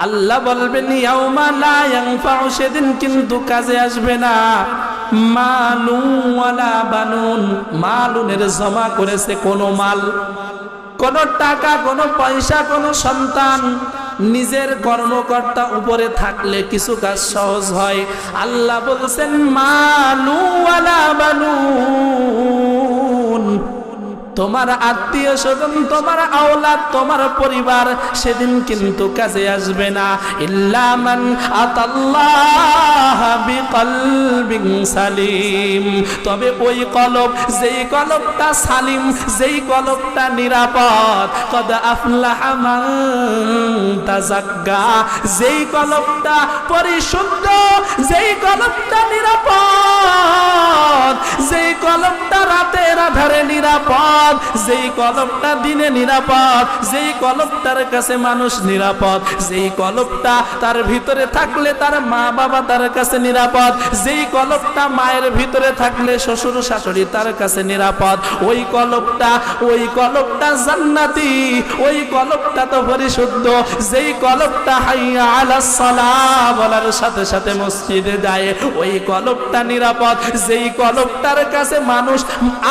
আল্লাহ বলবেন ইয়াউমা লা ইয়ানফাউ, সেদিন কিন্তু কাজে আসবে না মালু ওয়ালা বানুন। মালুনের জমা করেছে কোনো মাল, কোন টাকা, কোন পয়সা, কোন সন্তান। নিজের কর্মকর্তা উপরে থাকলে কিছু কাজ সহজ হয়। আল্লাহ বলছেন মালু ওয়ালা বানুন, তোমার আত্মীয় স্বজন, তোমার আওলাদ, তোমার পরিবার সেদিন কিন্তু কাজে আসবে না। ইল্লা মান আতাল্লাহ বিকলবিন সালিম, তবে ওই কলব, যেই কলবটা সালিম, যেই কলবটা নিরাপদ। কদ আফলাহা মান তাযাক্কা, যেই কলবটা পরিশুদ্ধ, যেই কলবটা নিরাপদ, যেই কলবটা রাতের আধারে নিরাপদ, যেই কলবটা দিনে নিরাপদ, যেই কলবটার কাছে মানুষ নিরাপদ, যেই কলবটা তার ভিতরে থাকলে তার মা বাবা তার কাছে নিরাপদ, যেই কলবটা মায়ের ভিতরে থাকলে শ্বশুর শাশুড়ি তার কাছে নিরাপদ, ওই কলবটা জান্নাতি, ওই কলবটা তো পরিশুদ্ধ। যেই কলবটা হাইয়া আলাস সালাহ বলার সাথে সাথে মসজিদে যায়, ওই কলবটা নিরাপদ। যেই কলবটার কাছে মানুষ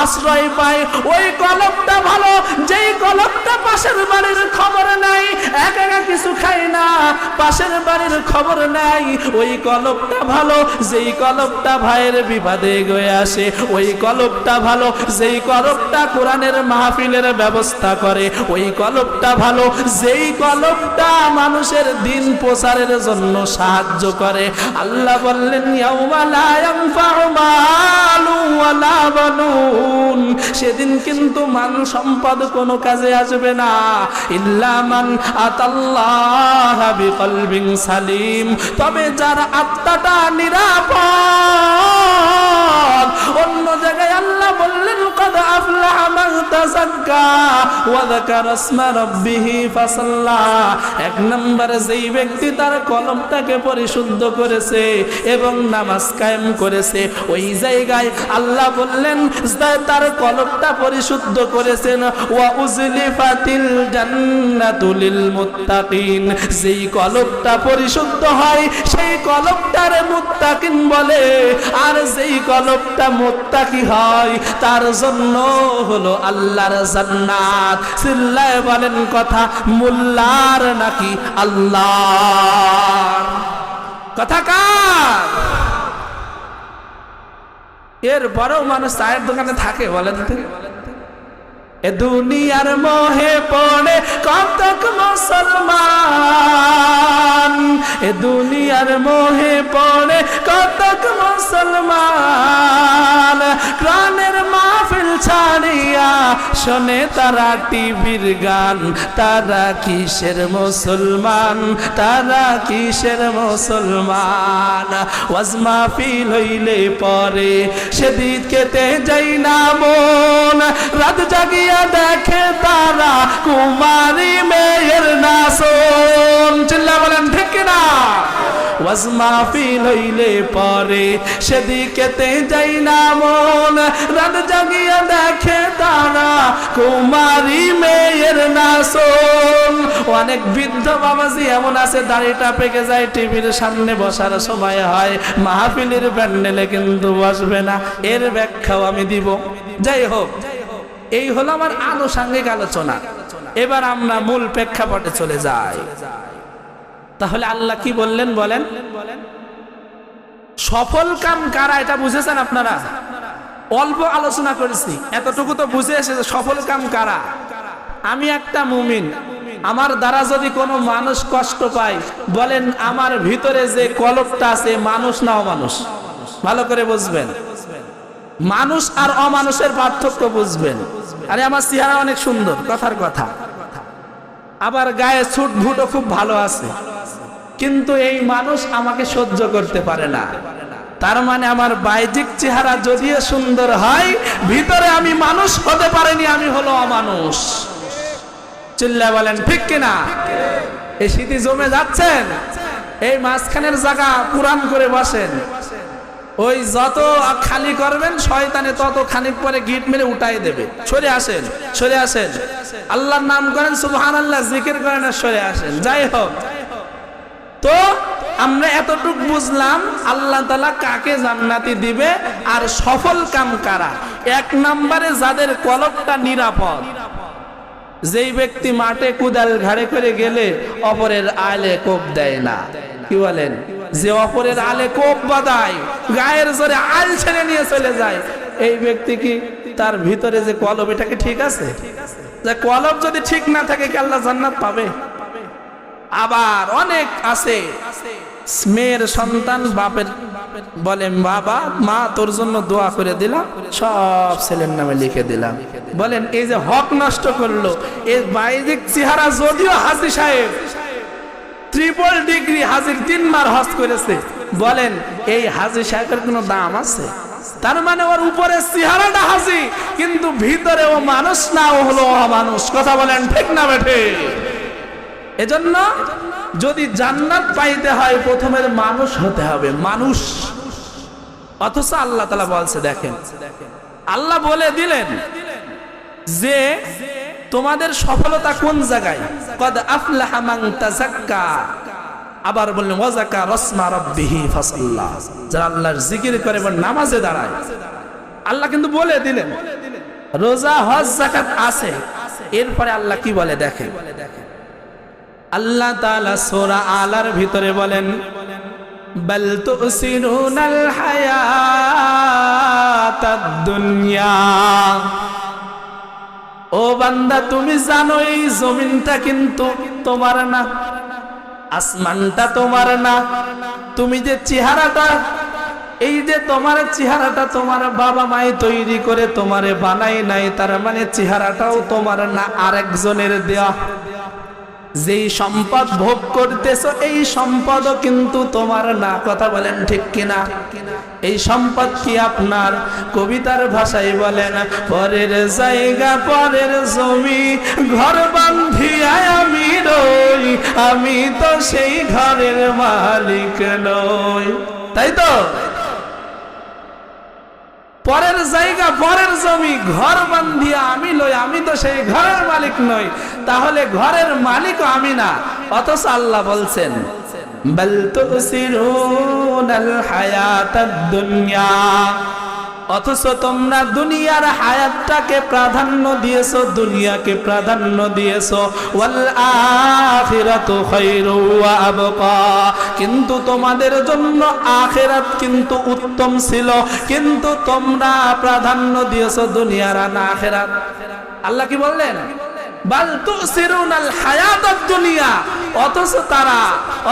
আশ্রয় পায়, ওই কলবটা ভালো। যেই কলবটা পাশের বাড়ির খবর নাই, একা একা কিছু খায় না, পাশের বাড়ির খবর নাই, ওই কলবটা ভালো। যেই কলবটা ভাইয়ের বিবাদে গয়ে আসে, ওই কলবটা ভালো। যেই কলবটা কোরআনের মাহফিলের ব্যবস্থা করে, ওই কলবটা ভালো। যেই কলবটা মানুষের দিন প্রচারের জন্য সাহায্য করে। আল্লাহ বললেন ইয়াউমা লা ইয়ানফাউ মালু ওয়ালা বানুন, সেদিন কিন্তু মান সম্পদ কোনো কাজে আসবে না। ইল্লা মান আতাল্লাহ বিকলবিন সালিম, তবে যার আত্মাটা নিরাপদ। অন্য জায়গায় আল্লাহ বললেন কদ আফলাহা মান তাযাক্কা ওয়া যাকারা ইসমা রাব্বিহি ফাসাল্লা। এক নম্বরে যেই ব্যক্তি তার কলবটাকে পরিশুদ্ধ করেছে এবং নামাজ কায়েম করেছে, ওই জায়গায় আল্লাহ বললেন তার কলবটা পরিশুদ্ধ করেছেন। ওয়া উজলিফাতিল জান্নাতু লিল মুত্তাকিন, যেই কলবটা পরিশুদ্ধ হয় সেই কলবটারে মুত্তাকিন বলে। আর যেই কলবটা মুত্তাকি হয় তার জন্য হলো আল্লাহর জান্নাত। চিল্লায়ে বলেন কথা মোল্লার নাকি আল্লাহর? কথা কার? এরপরেও মানুষ চায়ের দোকানে থাকে, বলেন তো? এ দুনিয়ার মোহে পড়ে কতক মুসলমান, এ দুনিয়ার মোহে পড়ে কতক মুসলমান, কোরআনের মাহফিল ছাড়িয়া শোনে তারা টিভির গান। তারা কিসের মুসলমান? তারা কিসের মুসলমান? ওয়াজ মাহফিল হইলে পরে সেদিকেতে যাই না মন, রাত জাগিয়া দেখে তারা কুমারী মেয়ের নাচন। চিল্লা বলেন ঠিক কিনা? ওয়াজ মাহফিল হইলে পরে সেদিকেতে যাই না মন, রাত জাগিয়া দেখে তারা কুমারী মেয়ের নাচন। অনেক বৃদ্ধ বাবাজি এমন আছে দাড়িটা পেকে যায়, টিভির সামনে বসার সময় হয়, মাহফিলের প্যান্ডেলে কিন্তু বসবে না। এর ব্যাখ্যাও আমি দিব। যাই হোক, এই হলো আমার আনুষঙ্গিক আলোচনা। এবার আমরা মূল প্রেক্ষাপটে চলে যাই। তাহলে আল্লাহ কি বললেন বলেন? সফল কাম কারা, এটা বুঝেছেন আপনারা? অল্প আলোচনা করেছি, এতটুকু তো বুঝে এসেছে সফল কাম কারা। আমি একটা মুমিন, আমার দ্বারা যদি কোনো মানুষ কষ্ট পায়, বলেন আমার ভিতরে যে কলবটা আছে মানুষ না অমানুষ? ভালো করে বুঝবেন, মানুষ আর অমানুষের পার্থক্য বুঝবেন। আরে আমার চেহারা অনেক সুন্দর, কথার কথা, আবার গায়ে ছুট ভুটও খুব ভালো আছে, কিন্তু এই মানুষ আমাকে সহ্য করতে পারে না। তার মানে আমার বাহ্যিক চেহারা যদিও সুন্দর হয়, ভিতরে আমি মানুষ হতে পারিনি, আমি হলো অমানুষ। চিল্লা বলেন ঠিক কিনা? এই শীতে জমে যাচ্ছেন, এই মাঝখানের জায়গা পুরান করে বসেন। ওই যত খালি করবেন শয়তানে তত খানিক পরে গিট মেরে উঠাই দেবে। সরে আসেন, সরে আসেন, আল্লাহর নাম করেন, সুবহানাল্লাহ জিকির করেন আর সরে আসেন। যাই হোক, তো আমরা এতটুকু বুঝলাম আল্লাহ তাআলা কাকে জান্নাতি দিবে আর সফল কাম কারা। এক নম্বরে যাদের কলবটা নিরাপদ, যেই ব্যক্তি মাঠে কুদাল ঘাড়ে করে গেলে অপরের আলে কোপ দেয় না, কি বলেন, যে অপরের আলে কোপ বাদায় গায়ের জোরে আল ছেড়ে নিয়ে চলে যায়, এই ব্যক্তি কি তার ভিতরে যে কলব এটাকে ঠিক আছে? যে কলব যদি ঠিক না থাকে কি আল্লাহ জান্নাত পাবে? আবার অনেক আছে মেয়ের সন্তান বাপের বলে বাবা মা তোর জন্য দোয়া করে দিলাম, সব ছেলের নামে লিখে দিলাম। বলেন এই যে হক নষ্ট করলো, এই বাইজিক চেহারা যদিও হাজী সাহেব ট্রিপল ডিগ্রি হাজির 3 বার হজ করেছে, বলেন এই হাজী সাহেবের কোনো দাম আছে? তার মানে ওর উপরে চেহারাটা হাজী কিন্তু ভিতরে ও মানুষ না, ও হলো অমানুষ। কথা বলেন ঠিক না বেঠে? এজন্য যদি জান্নাত পাইতে হয় প্রথমে মানুষ হতে হবে, মানুষ। অথচ আল্লাহ তাআলা বলছে, দেখেন আল্লাহ বলে দিলেন যে তোমাদের সফলতা কোন জায়গায়, কদ আফলাহা মান তাযাক্কা, আবার বললেন ওয়াযাকা রাসমা রাব্বিহি ফাসাল্লা, যারা আল্লাহর জিকির করে এবং নামাজে দাঁড়ায়। আল্লাহ কিন্তু বলে দিলেন রোজা হজ যাকাত আছে, এরপরে আল্লাহ কি বলে দেখেন, আল্লাহ তাআলা সূরা আলার ভিতরে বলেন বাল তুসিরুনাল হায়াতাদ দুনিয়া, ও বান্দা তুমি জানো এই জমিনটা কিন্তু তোমার না, আসমানটা তোমার না, তুমি যে চেহারাটা, এই যে তোমার চেহারাটা তোমার বাবা মাই তৈরি করে তোমারে বানাই নাই, তার মানে চেহারাটাও তোমার না, আরেকজনের দেয়া। যেই সম্পদ ভোগ করতেছো এই সম্পদও কিন্তু তোমার না। কথা বলেন ঠিক কিনা? এই সম্পদ কি আপনার? কবিতার ভাষায় বলেন পরের জায়গা পরের জমি ঘর বান্ধিয়া আমি রই, আমি তো সেই ঘরের মালিক নই। তাই তো, পরের জায়গা পরের জমি ঘর বান্ধিয়া আমি লই, আমি তো সেই ঘরের মালিক নই। তাহলে ঘরের মালিক আমি না, অথচ আল্লাহ বলছেন বাল তুসিরুনাল হায়াতাদ দুনিয়া, অথচ তোমরা দুনিয়ার হায়াতটাকে প্রাধান্য দিয়েছো, দুনিয়াকে প্রাধান্য দিয়েছো। ওয়াল আখিরাতু খায়রু ওয়া আবকা, কিন্তু তোমাদের জন্য আখিরাত কিন্তু উত্তম ছিল, কিন্তু তোমরা প্রাধান্য দিয়েছো দুনিয়ার না আখিরাত। আল্লাহ কি বললেন? বাল তুসিরুনাল হায়াতাদ দুনিয়া,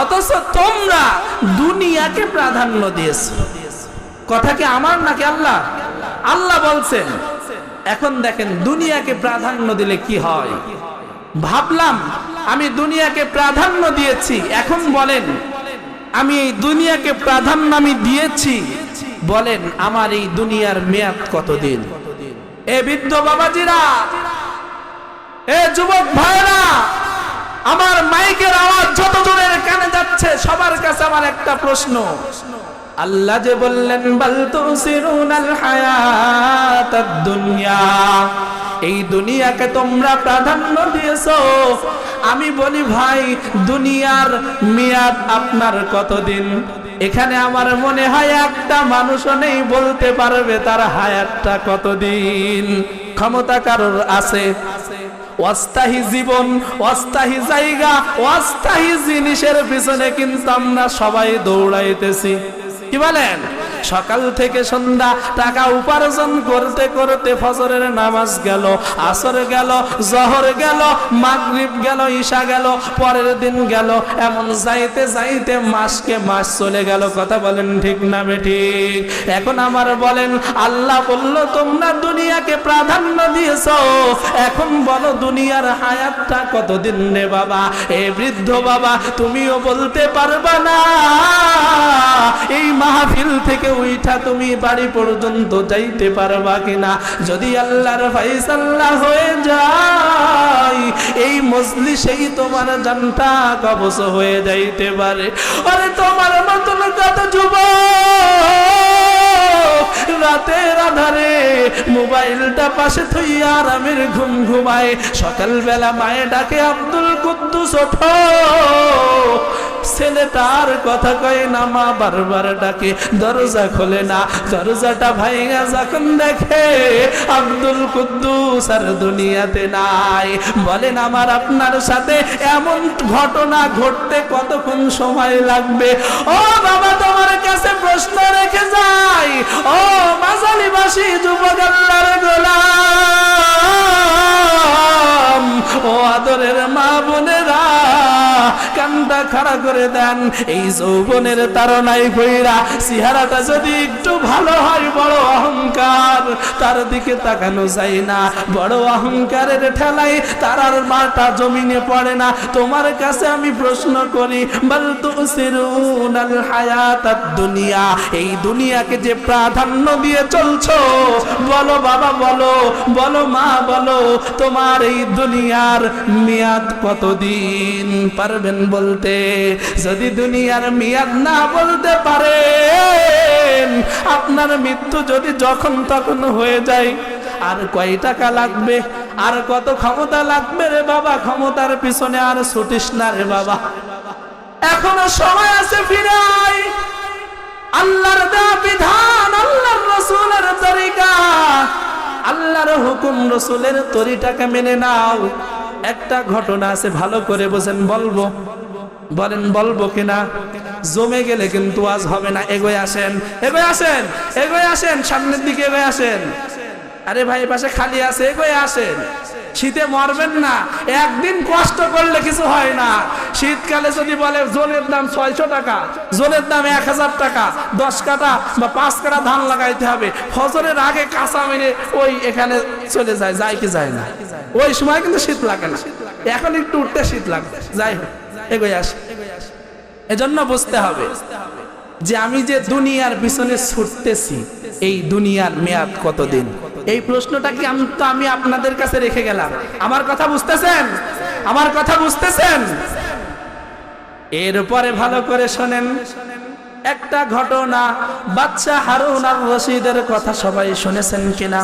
অথচ তোমরা দুনিয়াকে প্রাধান্য দিয়েছো। কথা কি আমার নাকি আল্লাহ? আল্লাহ বলছেন। এখন দেখেন দুনিয়াকে প্রাধান্য দিলে কি হয়। ভাবলাম আমি দুনিয়াকে প্রাধান্য দিয়েছি, এখন বলেন আমি এই দুনিয়াকে প্রাধান্য আমি দিয়েছি, বলেন আমার এই দুনিয়ার মেয়াদ কতদিন? এ বৃদ্ধ বাবাজিরা, এ যুবক ভাইরা, আমার মাইকের আওয়াজ যত জোরে কানে যাচ্ছে সবার কাছে আমার একটা প্রশ্ন। আল্লাহ যে বললেন বাল তুসিরুনাল হায়াতাদ দুনিয়া, এই দুনিয়াকে তোমরা প্রাধান্য দিয়েছো। আমি বলি ভাই দুনিয়ার মেয়াদ আপনার কতদিন? এখানে আমার মনে হয় একটা মানুষও নেই বলতে পারবে তার হায়াতটা কতদিন। ক্ষমতা কারোর আছে, অস্থায়ী জীবন, অস্থায়ী জায়গা, অস্থায়ী জিনিসের পিছনে কিন্তু আমরা সবাই দৌড়াইতেছি। কি বলেন? সকাল থেকে সন্ধ্যা টাকা উপার্জন করতে করতে ফজরের নামাজ গেল, আসর গেল, জহর গেল, মাগরিব গেল, ঈশা গেল, পরের দিন গেল, এমন যাইতে যাইতে মাসকে মাস চলে গেল। কথা বলেন ঠিক না বেঠিক? এখন আমার বলেন আল্লাহ বলল তোমরা দুনিয়াকে প্রাধান্য দিয়েছো, এখন বলো দুনিয়ার হায়াতটা কতদিন রে বাবা? এ বৃদ্ধ বাবা তুমিও বলতে পারবা না এই মাহফিল থেকে উঠা তুমি বাড়ি পর্যন্ত যাইতে পারবা কিনা। যদি আল্লাহর ফায়সালা হয়ে যায় এই মজলিসেই তোমার জানটা কবজ হয়ে যাইতে পারে। আরে তোমার মতন কত যুবক রাতের আধারে মোবাইলটা পাশে থইয়া আরামের ঘুম ঘুমায়, সকালবেলা মায়ে ডাকে আব্দুল কুদ্দুস ওঠো, ছেলে ছেলেটার কথা কয় না, মা বারবার ডাকে, দরজা খোলে না। দরজাটা ভাইঙা যখন দেখে আব্দুল কুদ্দুস আর দুনিয়াতে নাই। বলেন আমার আপনার সাথে এমন ঘটনা ঘটতে কতক্ষণ সময় লাগবে? ও বাবা, তোমার কাছে প্রশ্ন রেখে যাই, ও মাজালিবাসী যুবক আল্লাহর গোলাম, ও আদরের মা বোনেরা, কানটা খাড়া করে দেন। এই যৌবনের তাড়নায় কইরা চেহারাটা যদি একটু ভালো হয়, বড় অহংকার, তার দিকে তাকানো যায় না। বড় অহংকারের ঠেলায় তার আর মাটা জমিনে পড়ে না। তোমার কাছে আমি প্রশ্ন করি, বাল তুসিরুনাল হায়াতাদ দুনিয়া, এই দুনিয়াকে যে প্রাধান্য দিয়ে চলছো, বলো বাবা, বলো, বলো মা, বলো, তোমার এই দুনিয়ার মেয়াদ কতদিন? পারবেন বলতে? যদি দুনিয়ার মেয়াদ না বলতে পারেন, আপনার মৃত্যু যদি যখন তখন হয়ে যায়, আর কয় টাকা লাগবে, আর কত ক্ষমতা লাগবে রে বাবা? ক্ষমতার পিছনে আর ছুটিস না রে বাবা, এখনো সময় আছে, ফিরে আয়। আল্লাহর দেওয়া বিধান, আল্লাহর রাসূলের তরিকা, আল্লাহর হুকুম, রাসূলের তরিকাকে মেনে নাও। একটা ঘটনা আছে, ভালো করে বোঝেন, বলবো, বলেন বলবো কিনা? জমে গেলে কিন্তু আজ হবে না। এগোয় আসেন, এগোয় আসেন, এগোয় আসেন, সামনের দিকে এগোয় আসেন। আরে ভাই, পাশে খালি আছে, এগোয় আসেন। শীতে মরবেন না, একদিন কষ্ট করলে কিছু হয় না। শীতকালে যদি বলে জোনের দাম 600 টাকা, জোনের দাম 1000 টাকা, 10 কাঠা বা 5 কাঠা ধান লাগাইতে হবে, ফজরের আগে কাঁচা মেরে ওই এখানে চলে যায়, যায় কি যায় না? ওই সময় কিন্তু শীত লাগে না, এখন একটু উঠতে শীত লাগে। যাই হোক, এগোয় আসে। এজন্য বুঝতে হবে যে আমি যে দুনিয়ার পিছনে ছুটতেছি, এই দুনিয়ার মেয়াদ কতদিন? এই প্রশ্নটা কি আমি আপনাদের কাছে রেখে গেলাম। আমার কথা বুঝতেছেন? আমার কথা বুঝতেছেন? এরপরে ভালো করে শোনেন একটা ঘটনা। বাদশা হারুন আর রশিদের কথা সবাই শুনেছেন কিনা?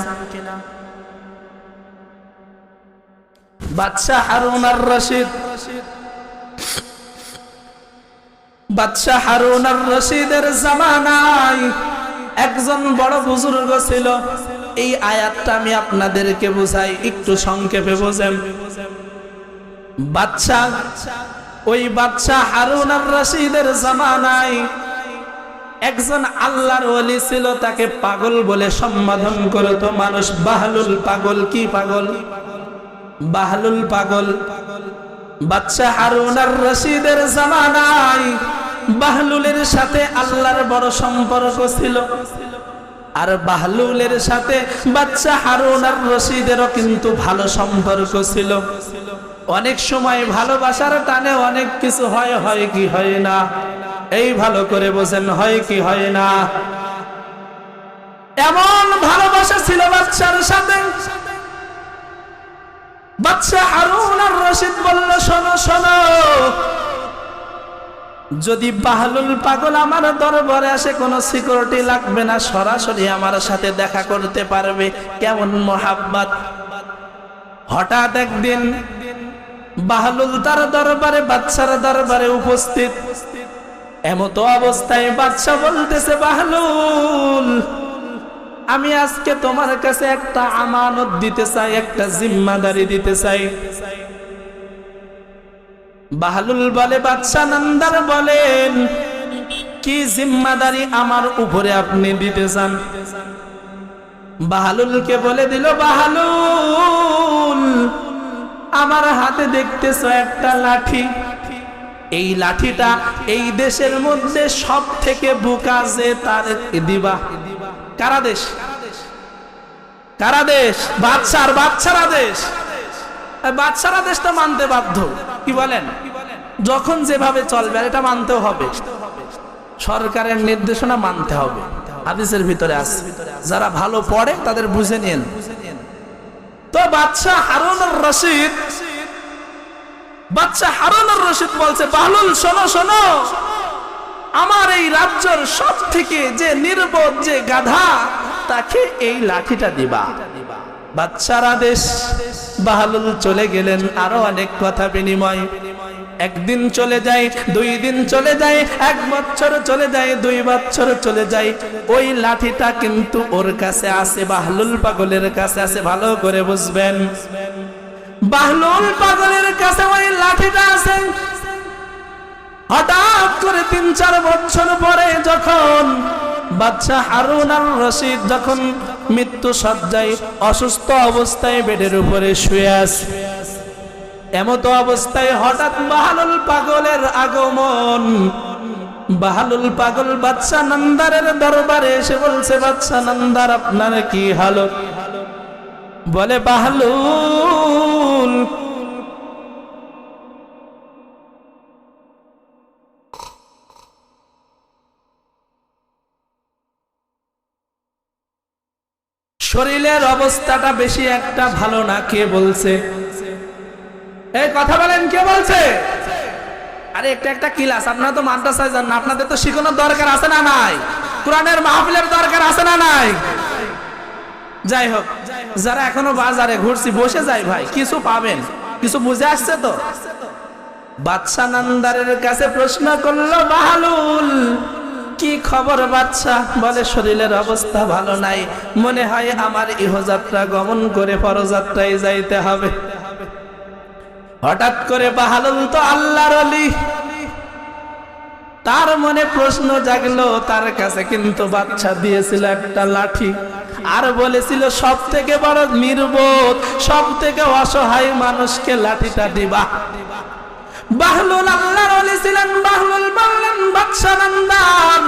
বাদশা হারুন আর রশিদ, বাদশা হারুন আর রশিদের জামানায় একজন বড় বুজুর্গ ছিল। এই আয়াতটা আমি আপনাদেরকে বুঝাই, একটু সংক্ষেপে বোঝেন। বাদশা, ওই বাদশা হারুন আর রশিদের জামানায় একজন আল্লাহর ওলি ছিল, তাকে পাগল বলে সম্বোধন করত মানুষ। বাহলুল পাগল। কি পাগল? বাহলুল পাগল। বাদশা হারুন আর রশিদের জামানায় বাহলুলের সাথে আল্লাহর বড় সম্পর্ক ছিল, আর বাহলুলের সাথে বাদশা হারুন আর রশিদেরও কিন্তু ভালো সম্পর্ক ছিল। অনেক সময় ভালোবাসার টানে অনেক কিছু হয়, হয় কি হয় না? এই ভালো করে বোঝেন, হয় কি হয় না? এমন ভালোবাসা ছিল বাদশার সাথে। বাদশা হারুন আর রশিদ বলল, শোনো শোনো, যদি বাহলুল পাগল আমার দরবারে আসে, কোনো সিকিউরিটি লাগবে না, সরাসরি আমার সাথে দেখা করতে পারবে। কেমন মোহাব্বত! হঠাৎ একদিন বাহলুল তার দরবারে, বাদশার দরবারে উপস্থিত। এমত অবস্থায় বাদশা বলতেছে, বাহলুল, আমি আজকে তোমার কাছে একটা আমানত দিতে চাই, একটা জিম্মাদারি দিতে চাই। বাহলুল বলে, বাদশা নামদার বলেন, কি জিম্মাদারি আমার উপরে আপনি দিতে চান? বাহলুলকে বলে দিল, বাহলুল, আমার হাতে দেখতেছ একটা লাঠি। এই লাঠিটা এই দেশের মধ্যে সব থেকে বোকা যে, তার দিবা। কারা দেশ? কারা দেশ? বাদশার, বাদশারা দেশ। বাদশারা দেশটা মানতে বাধ্য। কি বলেন? যখন যেভাবে চলবে এটা মানতেও হবে, সরকারের নির্দেশনা মানতে হবে। হাদিসের ভিতরে আছে, যারা ভালো পড়ে তাদের বুঝে নেন। তো বাদশা হারুন আর রশিদ, বাদশা হারুন আর রশিদ বলছে, বাহলুল শোনো শোনো, আমার এই রাজ্যের সব থেকে যে নির্বোধ, যে গাধা, তাকে এই লাঠিটা দিবা। বাদশার আদেশ। বাহলুল চলে গেলেন। আরো অনেক কথা বিনিময়। একদিন চলে যায়, 2 দিন চলে যায়, 1 বছর চলে যায়, 2 বছর চলে যায়, ওই লাঠিটা কিন্তু ওর কাছে আছে, বাহলুল পাগলের কাছে আছে। ভালো করে বুঝবেন, বাহলুল পাগলের কাছে ওই লাঠিটা আছে। হঠাৎ করে 3-4 বছর পরে যখন বাদশা হারুন আর রশিদ যখন মৃত্যু সজ্জায় অসুস্থ অবস্থায় বেডের উপরে শুয়ে আছে, এমত অবস্থায় হঠাৎ বাহলুল পাগলের আগমন। বাহলুল পাগল বাদশা নন্দারের দরবারে এসে বলছে, বাদশা নন্দার আপনার কি হালত? বলে, বাহলুল শরীরের অবস্থাটা বেশি একটা ভালো না। কে বলছে? এই কথা বলেন, কে বলছে? আরে একটা ক্লাস, আপনারা তো মাদ্রাসায় যান না, আপনাদের তো শিখানোর দরকার আছে না নাই? কোরআনের মাহফিলের দরকার আছে না নাই? যাই হোক, যারা এখনো বাজারে ঘুরছি বসে যাই ভাই, কিছু পাবেন, কিছু বুঝে আসছে তো। বাদশা নন্দারের কাছে প্রশ্ন করলো, বাহলুল কি খবর বাদশা? বলে, শরীরের অবস্থা ভালো নাই, মনে হয় আমার ইহযাত্রা গমন করে পরযাত্রায় যাইতে হবে। হঠাৎ করে বাহলুল তো আল্লাহর ওলি, তার মনে প্রশ্ন জাগলো, তার কাছে কিন্তু বাদশা দিয়েছিল একটা লাঠি, আর বলেছিল সব থেকে বড় নির্বোধ, সব থেকে অসহায় মানুষকে লাঠিটা দিবা। বাহলুল আল্লাহর ওলি ছিলেন। বাহলুল বললেন, বাদশা নন্দার,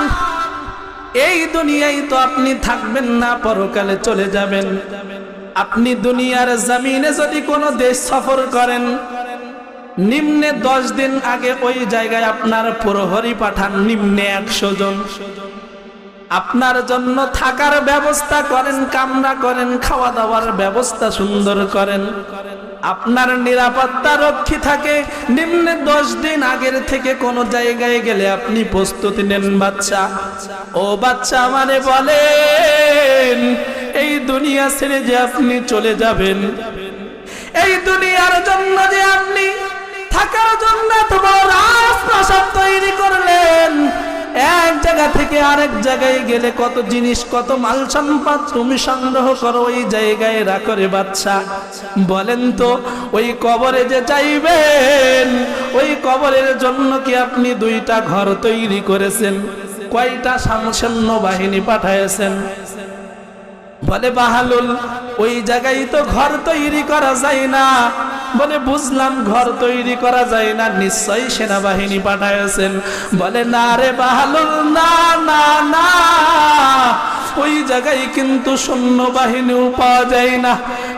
এই দুনিয়ায় তো আপনি থাকবেন না, পরকালে চলে যাবেন। আপনি দুনিয়ার জমিনে যদি কোনো দেশ সফর করেন, নিম্নে 10 দিন আগে ওই জায়গায় আপনার প্রহরী পাঠান, নিম্নে 100 জন, আপনার জন্য থাকার ব্যবস্থা করেন, কামরা করেন, খাওয়া দাওয়ার ব্যবস্থা সুন্দর করেন, আপনার নিরাপত্তা রক্ষী থাকে। নিম্নে 10 দিন আগের থেকে কোন জায়গায় গেলে আপনি প্রস্তুতি নেন। বাচ্চা, ও বাচ্চা আমারে বলেন, এই দুনিয়া ছেড়ে যে আপনি চলে যাবেন, এই দুনিয়ার জন্য যে আপনি থাকার জন্য তোমার রাজপ্রাসাদ তৈরি করলেন, এক জায়গা থেকে আরেক জায়গায় গেলে কত জিনিস, কত মাল সম্পদ তুমি সংগ্রহ করো, ওই জায়গায় রাখো রে বাচ্চা। বলেন তো, ওই কবরে যে যাইবেন, ওই কবরের জন্য কি আপনি 2টা ঘর তৈরি করেছেন? কয়টা সৈন্য বাহিনী পাঠাইছেন? বলে, বাহলুল ওই জায়গায় তো ঘর তৈরি করা যায় না। বলে, বুঝলাম ঘর তৈরি করা যায় না, নিশ্চয়ই সেনাবাহিনী পাঠাইছেন। বলে, না রে বাহলুল, না না না, ওই জায়গায় কিন্তু সৈন্যবাহিনীও পাওয়া যায় না,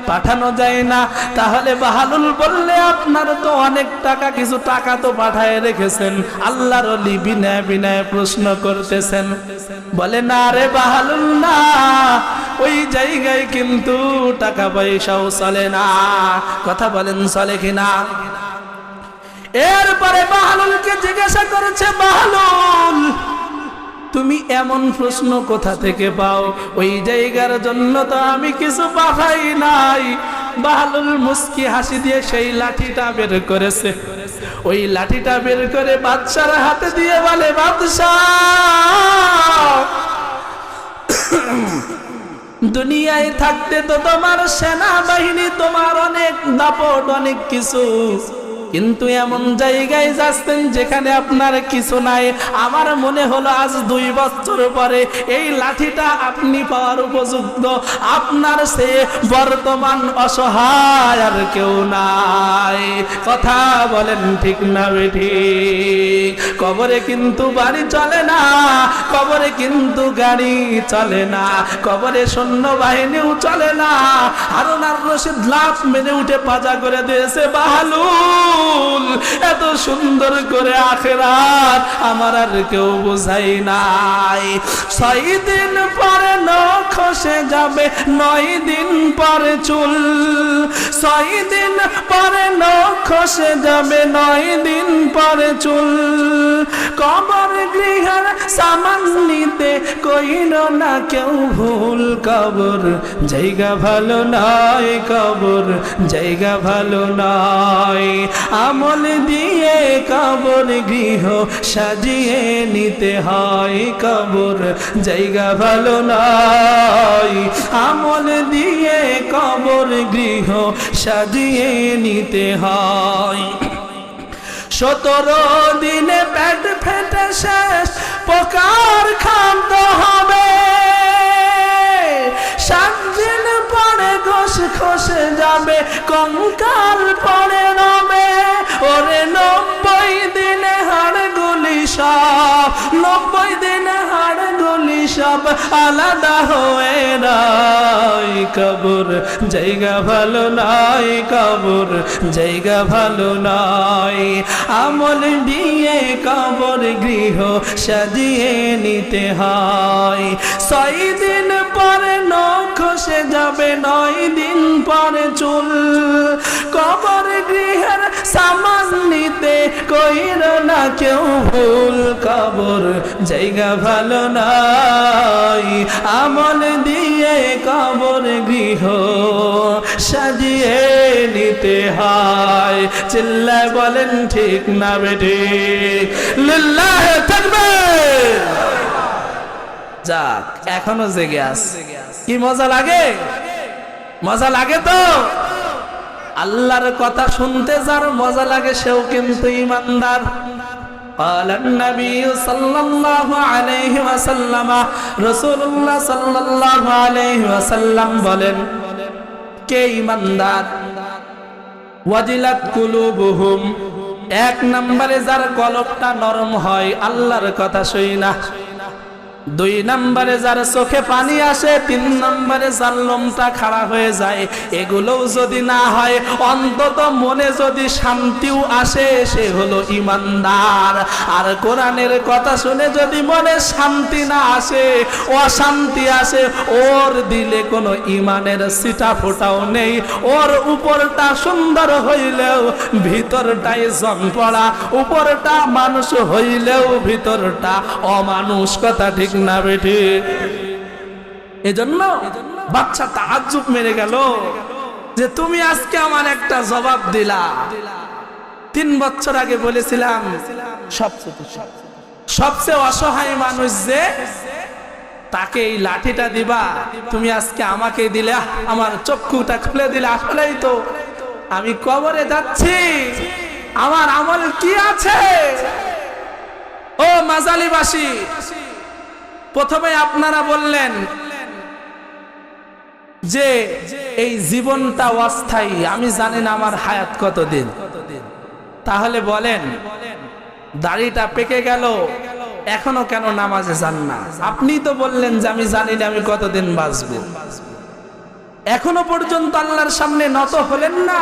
পাঠানো যায় না। তাহলে বাহলুল বললে, আপনার তো অনেক টাকা, কিছু টাকা তো পাঠায় রেখেছেন। আল্লাহর ওলি বিনয় বিনয় প্রশ্ন করতেছেন। বলে, না রে বাহলুল, না, ওই জায়গায় কিন্তু টাকা পয়সাও চলে না। কথা বলেন, চলে কিনা? এরপরে বাহলুলকে জিজ্ঞাসা করেছে, বাহলুল তুমি এমন প্রশ্ন কোথা থেকে পাও? ওই জায়গার জন্য তো আমি কিছু পাঠাই নাই। বাহলুল মুস্কি হাসি দিয়ে সেই লাঠিটা বের করেছে। ওই লাঠিটা বের করে বাদশার হাতে দিয়ে বলে, বাদশা, দুনিয়ায় থাকতে তো তোমার সেনাবাহিনী, তোমার অনেক দাপট, অনেক কিছু, কিন্তু এমন জায়গায় যাচ্ছেন যেখানে আপনার কিছু নাই। আমার মনে হলো আজ 2 বছর পরে এই লাঠিটা আপনি পাওয়ার উপযুক্ত। আপনার সে বর্তমান অসহায় আর কেউ নাই। কথা বলেন ঠিক না বেঠিক? কবরে কিন্তু বাড়ি চলে না, কবরে কিন্তু গাড়ি চলে না, কবরে সৈন্যবাহিনীও চলে না। হারুন আর রশিদ লাফ মেরে উঠে পাজা করে দিয়েছে, বাহলুল এত সুন্দর করে আখিরাত আমার আর কেউ বোঝাই নাই। 6 দিন পরে নখ খসে যাবে, 9 দিন পরে চুল। 6 দিন পরে নখ খসে যাবে, 9 দিন পরে চুল। কবর গৃহের সামান নিতে কইর না কেউ ভুল। কবর জায়গা ভালো নয়, কবর জায়গা ভালো নয়। আমল দিয়ে কবর গৃহ সাজিয়ে নিতে হয়, কবর জায়গা ভালো নয়। আমল দিয়ে কবর গৃহ সাজিয়ে নিতে হয়। 17 দিনে পেট ফেটে শেষ পোকার খাদ্য হবে। 7 দিন পরে গোশ খসে যাবে, কঙ্কাল পড়ে রবে। ওরে 90 দিনে হাড়গুলি সব, 90 দিনে হাড়গুলি সব আলাদা হয়ে যায়। কবর জায়গা ভালো নয়, কবর জায়গা ভালো নয়। আমল দিয়ে কবর গৃহ সাজিয়ে নিতে হয়। 6 দিন পরে নখ খসে যাবে, 9 দিন পরে চুল। কবর গৃহের সামান নিতে কইর না কেউ ভুল। কবর জায়গা ভালো নয়, আমল দিয়ে কবর গৃহ সাজিয়ে নিতে হয়। চিল্লায় বলেন ঠিক না বেঠিক? লিল্লাহি তাকবীর। যাক, এখনো জেগে আছে। কি মজা লাগে? মজা লাগে তো? আল্লাহর কথা শুনতে যার মজা লাগে সেও কিন্তু ঈমানদার। قال النبي صلى الله عليه وسلم, রাসূলুল্লাহ সাল্লাল্লাহু আলাইহি ওয়াসাল্লাম বলেন, কে ঈমানদার? ওয়াজিলাত কুলুবুহুম, 1 নম্বরে যার কলবটা নরম হয় আল্লাহর কথা শুই না। 2 নম্বরে যার চোখে পানি আসে, 3 নম্বরে যার লোমটা খাড়া হয়ে যায়। এগুলোও যদি না হয়, অন্তত মনে যদি শান্তিও আসে, সে হলো ঈমানদার। আর কোরআনের কথা শুনে যদি মনে শান্তি না আসে, অশান্তি আসে, ওর দিলে কোনো ঈমানের ছিটা ফোঁটাও নেই। ওর উপরটা সুন্দর হইলেও ভিতরটাই জং পড়া, উপরটা মানুষ হইলেও ভিতরটা অমানুষ। কথা ঠিক না বেটি? এজন্য বাচ্চা তাআজ্জুব মেরে গেল যে তুমি আজকে আমার একটা জবাব দিলা। 3 বছর আগে বলেছিলাম সবচেয়ে অসহায় মানুষ যে, তাকে এই লাঠিটা দিবা, তুমি আজকে আমাকে দিলে, আমার চক্ষুটা খুলে দিলে। আসলেই তো আমি কবরে যাচ্ছি, আমার আমল কি আছে? ও মাজালিবাসী, প্রথমে আপনারা বললেন যে এই জীবনটা অস্থায়ী, আমি জানি না আমার হায়াত কতদিন। তাহলে বলেন, দাড়িটা পেকে গেল, এখনো কেন নামাজে যান না? আপনি তো বললেন যে আমি জানি না আমি কতদিন বাঁচবো। এখনো পর্যন্ত আল্লাহর সামনে নত হলেন না।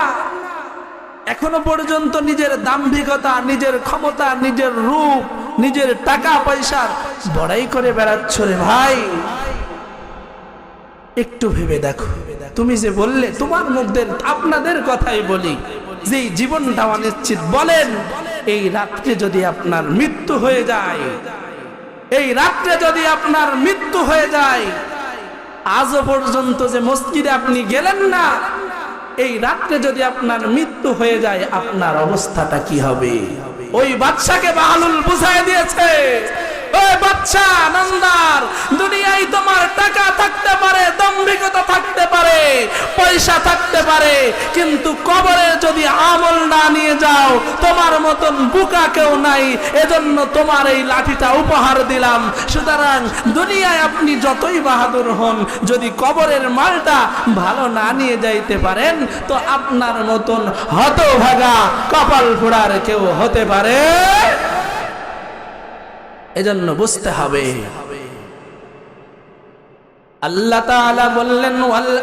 এখনো পর্যন্ত নিজের দাম্ভিকতা, নিজের ক্ষমতা, নিজের রূপ, নিজের টাকা পয়সার বড়াই করে বেড়াচ্ছ রে ভাই। একটু ভেবে দেখো, তুমি যে বললে, তোমার মধ্যে আপনাদের কথাই বলি, যে জীবনটা অনিশ্চিত। বলেন, এই রাত্রে যদি আপনার মৃত্যু হয়ে যায়, এই রাত্রে যদি আপনার মৃত্যু হয়ে যায়, আজও পর্যন্ত যে মসজিদে আপনি গেলেন না, এই রাত্রে যদি আপনার মৃত্যু হয়ে যায়, আপনার অবস্থাটা কি হবে? ওই বাদশাকে বাহলুল বুঝায় দিয়েছে, ওই বাদশা নামদার, দুনিয়ায় তোমার টাকা থাকতে পারে, দাম্ভিকতা থাকতে পারে, পয়সা থাকতে পারে, কিন্তু কবরে যদি আমল না নিয়ে যাও, তোমার মতন বোকা কেউ নাই। এজন্য তোমার এই লাঠিটা উপহার দিলাম। সুতরাং দুনিয়ায় আপনি যতই বাহাদুর হন, যদি কবরের মালটা ভালো না নিয়ে যাইতে পারেন, তো আপনার মতন হতভাগা কপাল পোড়ার কেউ হতে পারে। এজন্য বুঝতে হবে। আল্লাহ তাআলা বললেন, ওয়াল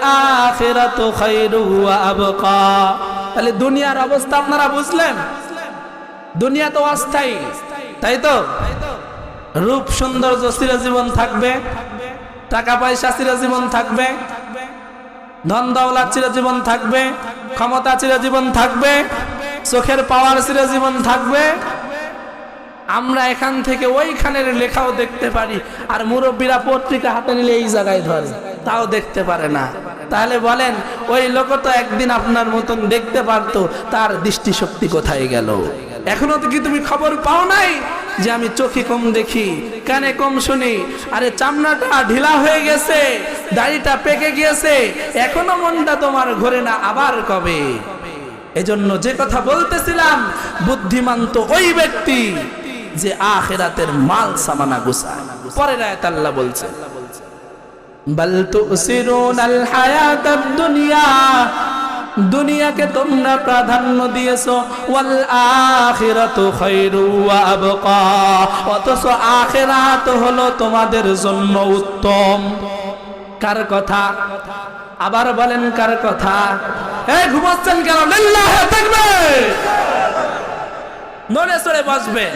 আখিরাতু খায়রু ওয়া আবকা। তাহলে দুনিয়ার অবস্থা আপনারা বুঝলেন? দুনিয়া তো অস্থায়ী, তাই তো? রূপ সৌন্দর্য চিরজীবন থাকবে, টাকা পয়সা চিরজীবন থাকবে, ধন দৌলত চিরজীবন থাকবে, ক্ষমতা চিরজীবন থাকবে, চোখের পাওয়ার চিরজীবন থাকবে। আমরা এখান থেকে ওইখানের লেখাও দেখতে পারি, আর মুরব্বীরা পত্রিকা হাতে নিলে এই জায়গায় ধরে, তাও দেখতে পারে না। তাহলে বলেন ওই লোক তো একদিন আপনার মতন দেখতে পারতো, তার দৃষ্টিশক্তি কোথায় গেল? এখনো তো কি তুমি খবর পাও নাই যে আমি চোখে কম দেখি, কানে কম শুনি, আরে চামড়াটা ঢিলা হয়ে গেছে, দাড়িটা পেকে গিয়েছে, এখনো মনটা তোমার ঘোরে না, আবার কবে? এজন্য যে কথা বলতেছিলাম, বুদ্ধিমান তো ওই ব্যক্তি যে আখিরাতের মাল সামানা গুছায়। পরের আয়াত আল্লাহ বলছে, বাল তুসিরুনাল হায়াতাদ দুনিয়া, দুনিয়াকে তোমরা প্রাধান্য দিয়েছো, ওয়াল আখিরাতু খায়রু ওয়া আবকা, অথচ আখিরাত হলো তোমাদের জন্য উত্তম। কার কথা? আবার বলেন কার কথা? এই ঘুমাচ্ছেন কেন? লিল্লাহি তাকবীর, নড়ে চড়ে বসবেন।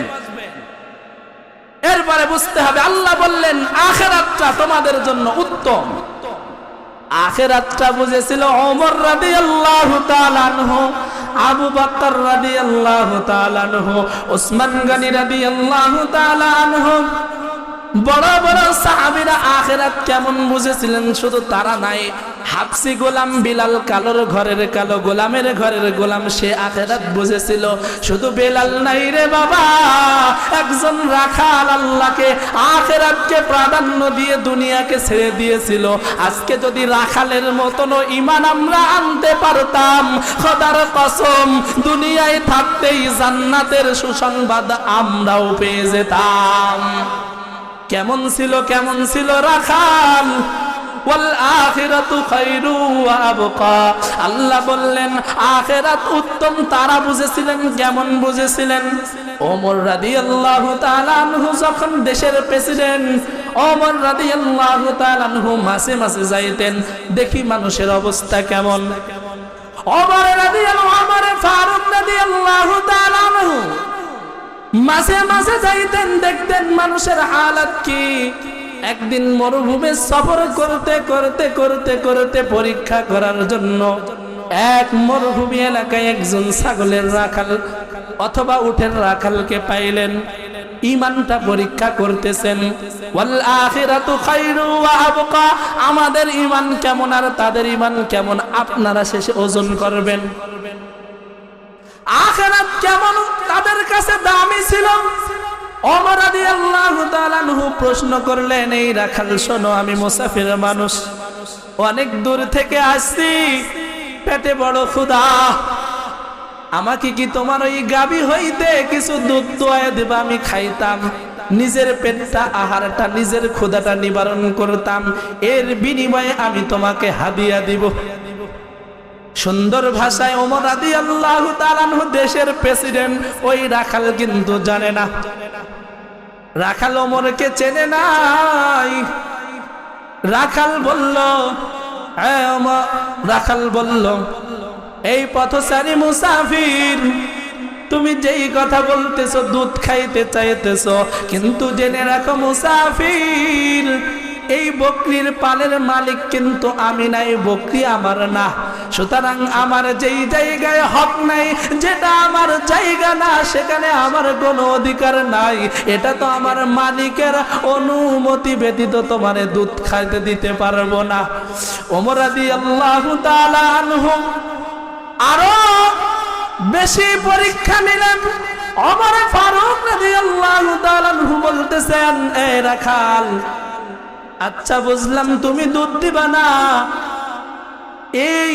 এরপরে বুঝতে হবে আল্লাহ বললেন আখিরাতটা তোমাদের জন্য উত্তম। আখিরাতটা বুঝেছিল ওমর রাদিয়াল্লাহু তাআলা আনহু, আবু বকর রাদিয়াল্লাহু তাআলা আনহু, ওসমান গনি রাদিয়াল্লাহু তাআলা আনহু, বড় বড় সাহাবীরা আখিরাত কেমন বুঝেছিলেন শুধু তারা নাই, হাবসি গোলাম বিলাল, কালোর ঘরের কালো, গোলামের ঘরের গোলাম, সে আখিরাত বুঝেছিল। শুধু বেলাল নাই রে বাবা, একজন রাখাল আল্লাহকে আখিরাতকে প্রাধান্য দিয়ে দুনিয়াকে ছেড়ে দিয়েছিল। আজকে যদি রাখালের মতন ঈমান আমরা আনতে পারতাম, খোদার কসম দুনিয়ায় থাকতেই জান্নাতের সুসংবাদ আমরাও পেয়ে যেতাম। কেমন ছিল, কেমন ছিল রাখাল? ওয়াল আখিরাতু খায়রু ওয়া আবকা, আল্লাহ বললেন আখিরাত উত্তম। তারা বুঝেছিলেন, কেমন বুঝেছিলেন? ওমর রাদিয়াল্লাহু তাআলা আনহু যখন দেশের প্রেসিডেন্ট, ওমর রাদিয়াল্লাহু তাআলা আনহু মাসে মাসে যাইতেন, দেখি মানুষের অবস্থা কেমন। ওমর ফারুক রাদিয়াল্লাহু তাআলা আনহু মাঝে মাঝে যাইতেন, দেখতেন মানুষের হালাত কি। একদিন মরুভূমি সফর করতে করতে করতে করতে পরীক্ষা করার জন্য এক মরুভূমি এলাকায় একজন ছাগলের রাখাল অথবা উটের রাখালকে পাইলেন, ঈমানটা পরীক্ষা করতেছেন। ওয়াল আখিরাতু খায়রু ওয়া আবকা, আমাদের ঈমান কেমন আর তাদের ঈমান কেমন আপনারা শেষে ওজন করবেন। আখিরাত কেমন তাদের কাছে দামি ছিল। ওমর রাদিয়াল্লাহু তাআলা আনহু প্রশ্ন করলেন, এই রাখাল শোনো, আমি মুসাফির মানুষ, অনেক দূর থেকে আসছি, পেটে বড় ক্ষুধা, আমাকে কি তোমার ওই গাবি হইতে কিছু দুধ দোয়ায় দেবা? আমি খাইতাম, নিজের পেটটা আহারটা নিজের ক্ষুধাটা নিবারণ করতাম, এর বিনিময়ে আমি তোমাকে হাদিয়া দিব। সুন্দর ভাষায় ওমর রাদিয়াল্লাহু তাআলা আনহু দেশের প্রেসিডেন্ট, ওই রাখাল কিন্তু জানে না, রাখাল ওমরকে চেনে নাই। রাখাল বলল, হ্যাঁ ওমর, রাখাল বলল, এই পথচারী মুসাফির, তুমি যেই কথা বলতেছো দুধ খাইতে চাইতেছো, কিন্তু জেনে রাখো মুসাফির, এই বকরির পালের মালিক কিন্তু আমি নাই, বকরি আমার না। সুতরাং আমার যেই জায়গায় হক নাই, যেটা আমার জায়গা না, সেখানে আমার কোনো অধিকার নাই। এটা তো আমার মালিকের অনুমতি ব্যতীত তোমারে দুধ খাইতে দিতে পারবো না। ওমর রাদিয়াল্লাহু তাআলা আনহু আরো বেশি পরীক্ষা নিলেন। ওমর ফারুক রাদিয়াল্লাহু তাআলা আনহু বলতেছেন, এই রাখাল, আচ্ছা বুঝলাম তুমি দুধ দিবা না, এই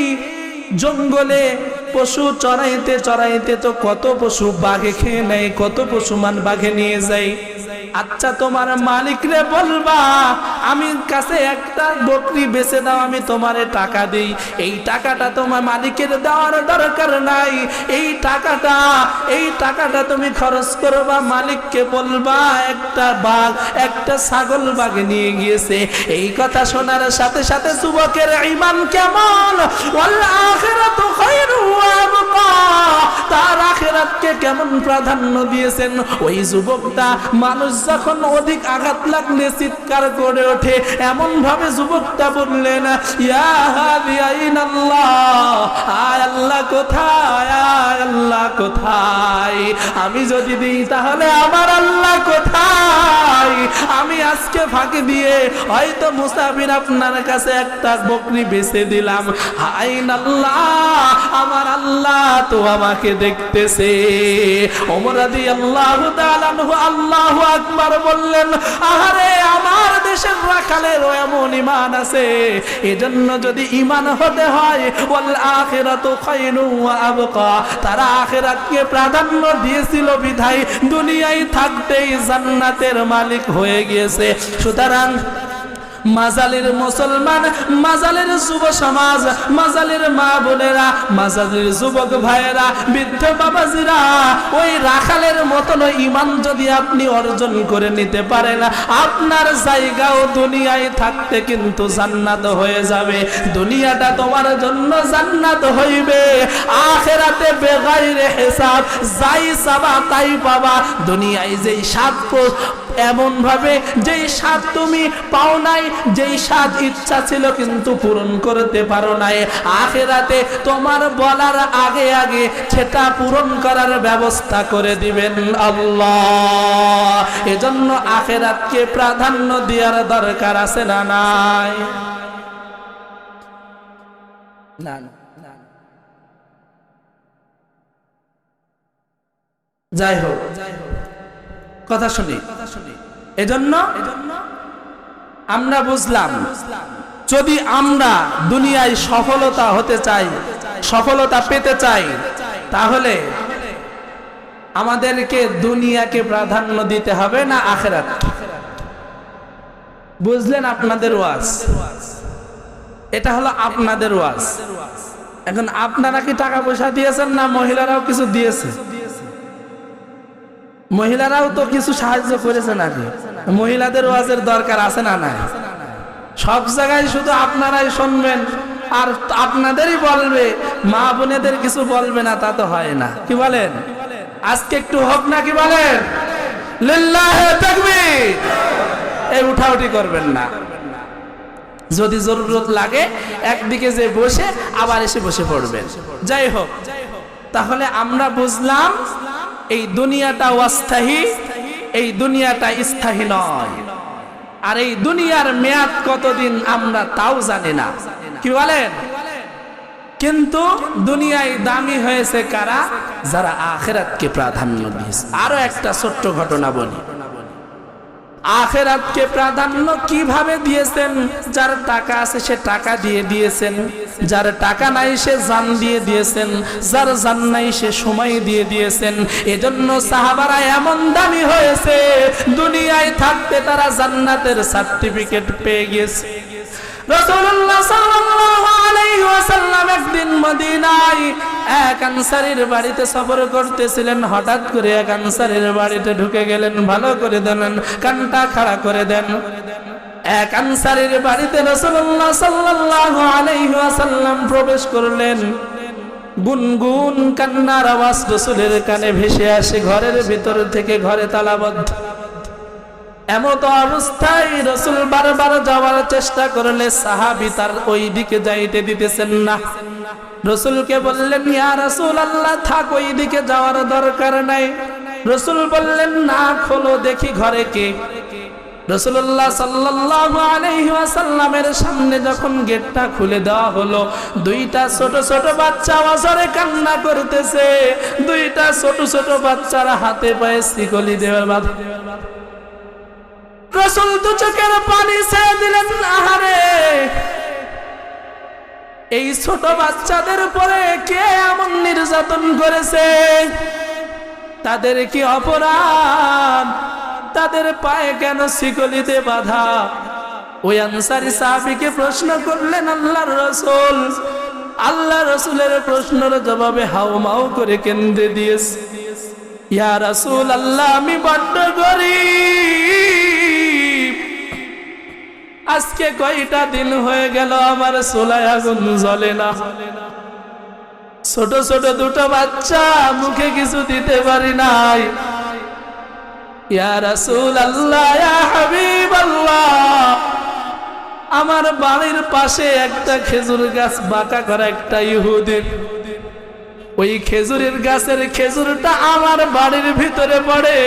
জঙ্গলে পশু চড়াইতে চড়াইতে তো কত পশু বাঘে খেয়ে নেয়, কত পশু বাঘে নিয়ে যায়। আচ্ছা তোমার মালিক রে বলবা আমি কাছে একটা বকরি বেচে দাও, আমি তোমারে টাকা দেই। এই টাকাটা তোমার মালিকের দেওয়ার দরকার নাই, এই টাকাটা তুমি খরচ করবা, মালিককে বলবা একটা ছাগল বাঘে নিয়ে গিয়েছে। এই কথা শোনার সাথে সাথে যুবকের ঈমান কেমন, ওয়াল আখিরাতু খায়রু ওয়া আবকা, তার আখিরাতকে কেমন প্রাধান্য দিয়েছেন। ওই যুবকটা মানুষ যখন অধিক আঘাত লাগলে চিৎকার করে ওঠে। এমন ভাবে যুবকটা বললেন, ইয়া হাদিয়াইনাল্লাহ, আয় আল্লাহ কোথায়, আয় আল্লাহ কোথায়? আমি যদি দিই তাহলে আমার আল্লাহ কোথায়? আমি আজকে ফাঁকি দিয়ে হয়তো মুসাফির আপনার কাছে একটা বকরি বেচে দিলাম, আইনাল্লাহ, আমার আল্লাহ তো আমাকে দেখতেছে। ওমর রাদিয়াল্লাহু তাআলা আনহু আল্লাহু আকবার বললেন, আহারে আমার দেশের রাখালেরও এমন ঈমান আছে, এজন্য যদি ঈমান হতে হয়, ওয়াল আখিরাতু খায়রুন ওয়া আবকা, তারা আখিরাতকে প্রাধান্য দিয়েছিল বিধায় দুনিয়ায় থাকতেই জান্নাতের মালিক হয়ে গিয়েছে। সুতরাং মাজালের মুসলমান, মাজালের যুব সমাজ, মাজালের মা বোনেরা, মাজালের যুবক ভাইয়েরা, বৃদ্ধ বাবাজিরা, ওই রাখালের মতন ঈমান যদি আপনি অর্জন করে নিতে পারেন, আপনার জায়গাও দুনিয়ায় থাকতে কিন্তু জান্নাত হয়ে যাবে। দুনিয়াটা তোমার জন্য জান্নাত হইবে, আখিরাতে বেগাইরে হিসাব, যাই চাবা তাই পাবা। দুনিয়ায় যেই স্বাদ, এমন ভাবে যেই স্বাদ তুমি পাও নাই, যেই স্বাদ ইচ্ছা ছিল কিন্তু পূরণ করতে পারো নাই, আখিরাতে তোমার বলার আগে আগে সেটা পূরণ করার ব্যবস্থা করে দিবেন আল্লাহ। এজন্য আখিরাতকে প্রাধান্য দেওয়ার দরকার আছে না নাই? না না, যাই হোক কথা শুনি। এজন্য আমরা বুঝলাম, যদি আমরা দুনিয়ায় সফলতা হতে চাই, সফলতা পেতে চাই, তাহলে আমাদেরকে দুনিয়াকে প্রাধান্য দিতে হবে না আখিরাত? বুঝলেন? আপনাদের ওয়াজ, এটা হলো আপনাদের ওয়াজ। এখন আপনারা কি টাকা পয়সা দিয়েছেন না মহিলারাও কিছু দিয়েছে? মহিলারাও তো কিছু সাহায্য করেছে নাকি? মহিলাদের ওয়াজের দরকার আছে না নাই? সব জায়গায় শুধু আপনারাই শুনবেন আর আপনাদেরই বলবে, মা বোনেদের কিছু বলবে না, তা তো হয় না। কি বলেন? আজকে একটু হোক না, কি বলেন? লিল্লাহি তাকবীর। এই উঠাউঠি করবেন না। যদি জরুরত লাগে একদিকে যে বসে আবার এসে বসে পড়বেন। যাই হোক, তাহলে আমরা বুঝলাম এই দুনিয়াটা অস্থায়ী, এই দুনিয়াটা স্থায়ী নয়। আর এই দুনিয়ার মেয়াদ কতদিন আমরা তাও জানি না। কি বলেন? কিন্তু দুনিয়ায় দামি হয়েছে কারা? যারা আখিরাতকে প্রাধান্য দিয়েছে। আরো একটা ছোট্ট ঘটনা বলি। আখিরাতকে প্রাধান্য কিভাবে দিয়েছেন? যার টাকা আছে সে টাকা দিয়ে দিয়েছেন, যার টাকা নাই সে জান দিয়ে দিয়েছেন, যার জান নাই সে সময় দিয়ে দিয়েছেন। এজন্য সাহাবারা এমন দামি হয়েছে, দুনিয়ায় থাকতে তারা জান্নাতের সার্টিফিকেট পেয়ে গেছে। রাসূলুল্লাহ সাল্লাল্লাহু আলাইহি ওয়াসাল্লাম একদিন মদিনায় এক আনসারীর বাড়িতে সফর করতেছিলেন। হঠাৎ করে এক আনসারীর বাড়িতে ঢুকে গেলেন। ভালো করে দেন, কানটা খাড়া করে দেন। এক আনসারীর বাড়িতে রাসূলুল্লাহ সাল্লাল্লাহু আলাইহি ওয়াসাল্লাম প্রবেশ করলেন। গুনগুন কান্নার আওয়াজ রাসূলের কানে ভেসে আসে। ঘরের ভিতর থেকে ঘরে তালাবদ্ধ। এমত অবস্থায় রাসূল বারবার যাওয়ার চেষ্টা করলে সাহাবী তার ওই দিকে যাইতে দিতেছেন না। রাসূলকে বললেন, ইয়া রাসূলুল্লাহ, থাক, ওই দিকে যাওয়ার দরকার নাই। রাসূল বললেন, না, খোলো দেখি ঘরে কে। রাসূলুল্লাহ সাল্লাল্লাহু আলাইহি ওয়াসাল্লামের সামনে যখন গেটটা খুলে দেওয়া হলো, দুইটা ছোট ছোট বাচ্চা আওয়াজে কান্না করতেছে। দুইটা ছোট ছোট বাচ্চার হাতে পায়ে শিকলি দেওয়া বাঁধা। রাসূল দু চোখের পানি ছেড়ে দিলেন। আহারে, এই ছোট বাচ্চাদের উপরে কে এমন নির্যাতন করেছে? তাদের কি অপরাধ? তাদের পায়ে কেন শিকলিতে বাঁধা? ওই আনসারী সাহাবীকে প্রশ্ন করলেন আল্লাহর রাসূল। আল্লাহ রাসূলের প্রশ্নের জবাবে হাউমাউ করে কেঁদে দিয়েছে। ইয়া রাসূলুল্লাহ, আমি বড্ড গরীব। আজকে কয়টা দিন হয়ে গেল আমার চুলায় আগুন জ্বলে না। ছোট ছোট দুটো বাচ্চা, মুখে কিছু দিতে পারি নাই। ইয়া রাসূলুল্লাহ, ইয়া হাবিবাল্লাহ, আমার বাড়ির পাশে একটা খেজুর গাছ বাঁকা করা একটা ইহুদির, ওই খেজুরের গাছের খেজুরটা আমার বাড়ির ভিতরে পড়ে।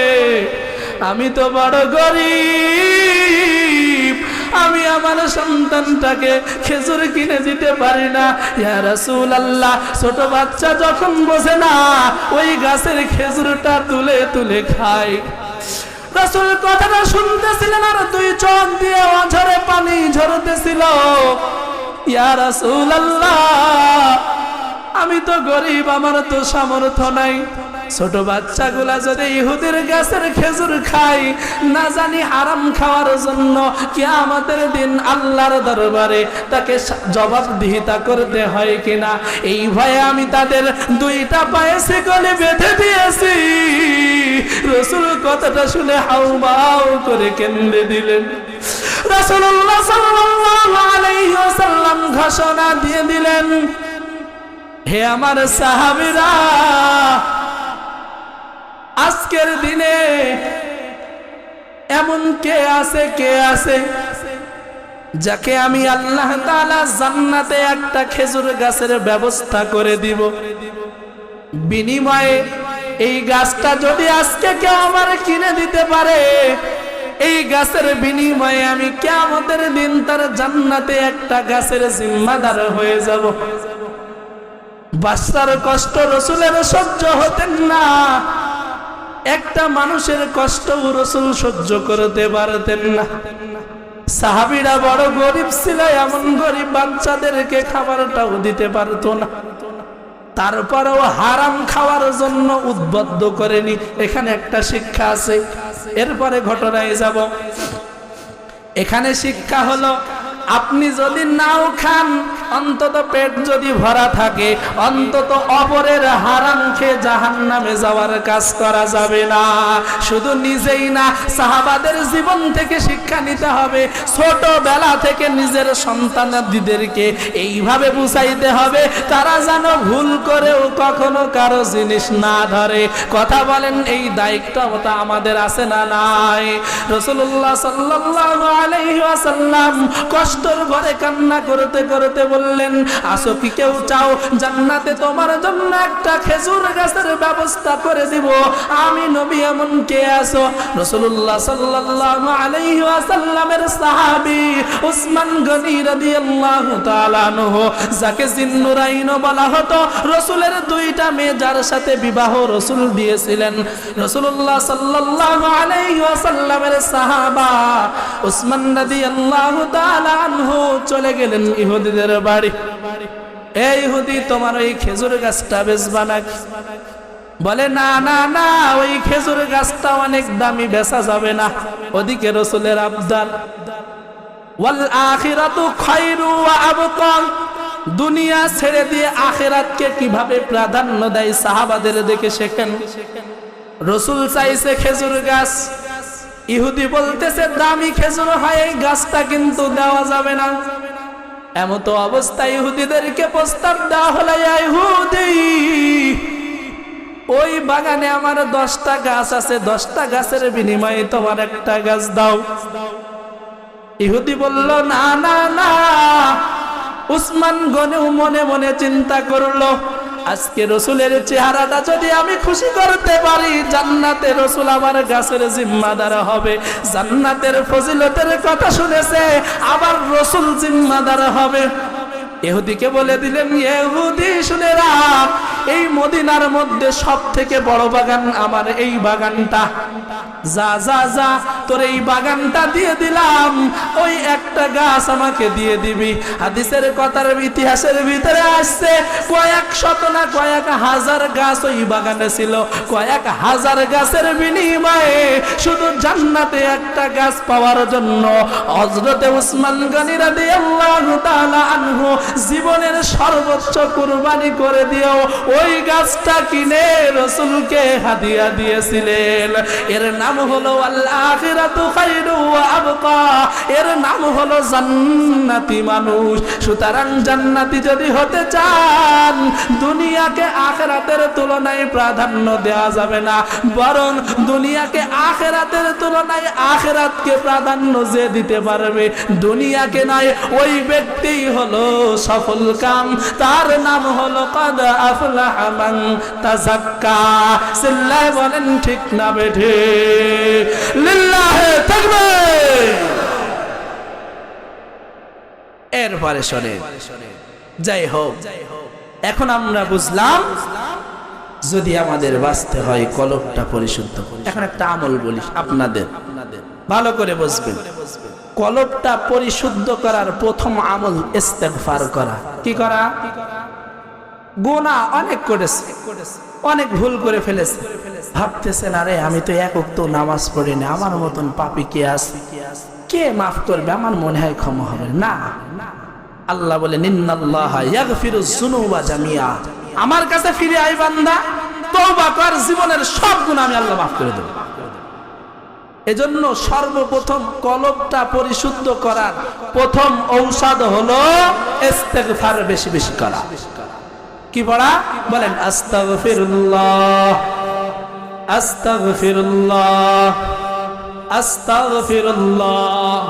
আমি তো বড় গরিব, আমি আমার সন্তানটাকে খেজুর কিনে দিতে পারি না। ইয়া রাসূলুল্লাহ, ছোট বাচ্চা যখন বোঝে না, ওই গাছের খেজুরটা তুলে তুলে খায়। রাসূল কথাটা শুনতেছিলেন আর দুই চোখ দিয়ে অঝরে পানি ঝরতেছিল। ইয়া রাসূলুল্লাহ, আমি তো গরিব, আমার তো সামর্থ্য নাই। ছোট বাচ্চাগুলা যদি ইহুদির গাছের খেজুর খায়, না জানি হারাম খাওয়ার জন্য কিয়ামতের দিন আল্লাহর দরবারে তাকে জবাবদিহিতা করতে হয় কিনা, এই ভয়ে আমি তাদের দুইটা পায়ে শিকলে বেঁধে দিয়েছি। রাসূল কথাটা শুনে হাউমাউ করে কেঁদে দিলেন। রাসূলুল্লাহ সাল্লাল্লাহু আলাইহি ওয়াসাল্লাম ঘোষণা দিয়ে দিলেন, হে আমার সাহাবীরা, আজকের দিনে এমন কে আছে যাকে আমি আল্লাহ তাআলা জান্নাতে একটা খেজুর গাছের ব্যবস্থা করে দিব, বিনিময়ে এই গাছটা যদি আজকে কেউ আমার কিনে দিতে পারে, এই গাছের বিনিময়ে আমি কিয়ামতের দিন তার জান্নাতে একটা গাছের জিম্মাদার হয়ে যাব। বাচ্চার কষ্ট রাসূলের সহ্য হতেন না, একটা মানুষের কষ্ট রাসূল সহ্য করতে পারতেন না। সাহাবীরা বড় গরিব ছিল, এমন গরিব বাচ্চাদেরকে খাবারটাও দিতে পারতো না, তারপরেও হারাম খাওয়ার জন্য উদ্বুদ্ধ করেনি। এখানে একটা শিক্ষা আছে, এরপরে ঘটনায় যাব। এখানে শিক্ষা হলো, আপনি যদি নাও খান, অন্তত পেট যদি ভরা থাকে, অন্তত অপরের হারাম খেয়ে জাহান্নামে যাওয়ার কাজ করা যাবে না। শুধু নিজেই না, সাহাবাদের জীবন থেকে শিক্ষা নিতে হবে। ছোটবেলা থেকে নিজের সন্তানাদিদেরকে এইভাবে বুঝাইতে হবে, তারা যেন ভুল করেও কখনো কারো জিনিস না ধরে। কথা বলেন, এই দায়িত্বটা আমাদের আছে না নাই? রাসূলুল্লাহ সাল্লাল্লাহু আলাইহি ওয়াসাল্লাম কষ্টর ঘরে কান্না করতে করতে বললেন, আসো কি কেউ চাও জান্নাতে তোমার জন্য একটা খেজুর গাছের ব্যবস্থা করে দিব? আমি নবী, এমন কে আছো? রাসূলুল্লাহ সাল্লাল্লাহু আলাইহি ওয়াসাল্লামের সাহাবী উসমান গনি রাদিয়াল্লাহু তাআলা আনহু, যাকে জিন্নুরাইন বলা হতো, রাসূলের দুইটা মেয়ে যার সাথে বিবাহ রাসূল দিয়েছিলেন। রাসূলুল্লাহ সাল্লাল্লাহু আলাইহি ওয়াসাল্লামের সাহাবা উসমান রাদিয়াল্লাহু তাআলা আনহু চলে গেলেন ইহুদিদের বাড়ি। এই ইহুদি, তোমার ওই খেজুর গাছটা বেচবা নাকি? বলে, না না না, ওই খেজুর গাছটা অনেক দামি, বেচা যাবে না। ওদিকে রাসূলের আবদার, ওয়াল আখিরাতু খায়রু ওয়া আবকা, দুনিয়া ছেড়ে দিয়ে আখিরাতকে কিভাবে প্রাধান্য দেয় সাহাবাদের দেখে শেখেন। রাসূল চাইছে খেজুর গাছ, ইহুদি বলতেছে দামি খেজুর হয়, এই গাছটা কিন্তু দেওয়া যাবে না। এমত অবস্থায় ইহুদিদেরকে প্রস্তাব দেওয়া হলো, ইহুদি, ওই বাগানে আমার 10টা গাছ আছে, 10টা গাছের বিনিময়ে তোমার একটা গাছ দাও। ইহুদি বলল, না না না। উসমান গনেও মনে মনে চিন্তা করলো, আজকে রাসূলের চেহারাটা যদি আমি খুশি করতে পারি, জান্নাতে রাসূল আমার গাছের জিম্মাদার হবে। জান্নাতের ফজিলতের কথা শুনেছে, আবার রাসূল জিম্মাদার হবে। ইহুদিকে বলে দিলেন, ইহুদি শুনে রাখ, এই মদিনার মধ্যে সব থেকে বড় বাগান আমার এই বাগানটা। যা যা যা, তোর এই বাগানটা দিয়ে দিলাম, ওই একটা গাছ আমাকে দিয়ে দিবি। হাদিসের কথার ইতিহাসের ভিতরে আসছে, কয়েক শত না কয়েক হাজার গাছ ওই বাগানে ছিল। কয়েক হাজার গাছের বিনিময়ে শুধু জান্নাতে একটা গাছ পাওয়ার জন্য হযরতে উসমান গনি রাদিয়াল্লাহু তাআলা আনহু জীবনের সর্বোচ্চ কুরবানি করে দিয়েও ওই গাছটা কিনে রাসূলকে হাদিয়া দিয়েছিলেন। এর নাম হলো আল আখিরাতু খায়রু ওয়া আবকা, এর নাম হলো জান্নাতি মানুষ। সুতরাং জান্নাতি যদি হতে চান, দুনিয়াকে আখিরাতের তুলনায় প্রাধান্য দেওয়া যাবে না, বরং দুনিয়াকে আখিরাতের তুলনায় আখিরাতকে প্রাধান্য যে দিতে পারবে, দুনিয়াকে নয়, ওই ব্যক্তি হলো সফল কাম। তার নাম হলো কাদ আফলাহা মান তাযাক্কা। সিল্লায় বলেন ঠিক না বেঠে? লিল্লাহি তাকবীর। এরপরে শোনে, যাই হোক, এখন আমরা বুঝলাম যদি আমাদের বাঁচতে হয় কলবটা পরিশুদ্ধ। এখন একটা আমল বলি আপনাদের, ভালো করে বুঝবেন। কলবটা পরিশুদ্ধ করার প্রথম আমল ইস্তেগফার করা। কি করা? গুনাহ অনেক করেছে, অনেক ভুল করে ফেলেছে, ভাবতেছেন আরে আমি তো এক ওয়াক্ত নামাজ পড়ি না, আমার মতন পাপী কে আছে, কে মাফ করবে, আমার মনে হয় ক্ষমা হবে না। আল্লাহ বলেন ইন্নাল্লাহা ইয়াগফিরুজ যুনুবা জামিআ, আমার কাছে ফিরে আয় বান্দা, তওবা কর, জীবনের সব গুনাহ আমি আল্লাহ মাফ করে দেব। এজন্য সর্বপ্রথম কলবটা পরিশুদ্ধ করার প্রথম ঔষধ হলো ইস্তেগফার বেশি বেশি করা। কি পড়া? বলেন আস্তাগফিরুল্লাহ, আস্তাগফিরুল্লাহ, আস্তাগফিরুল্লাহ।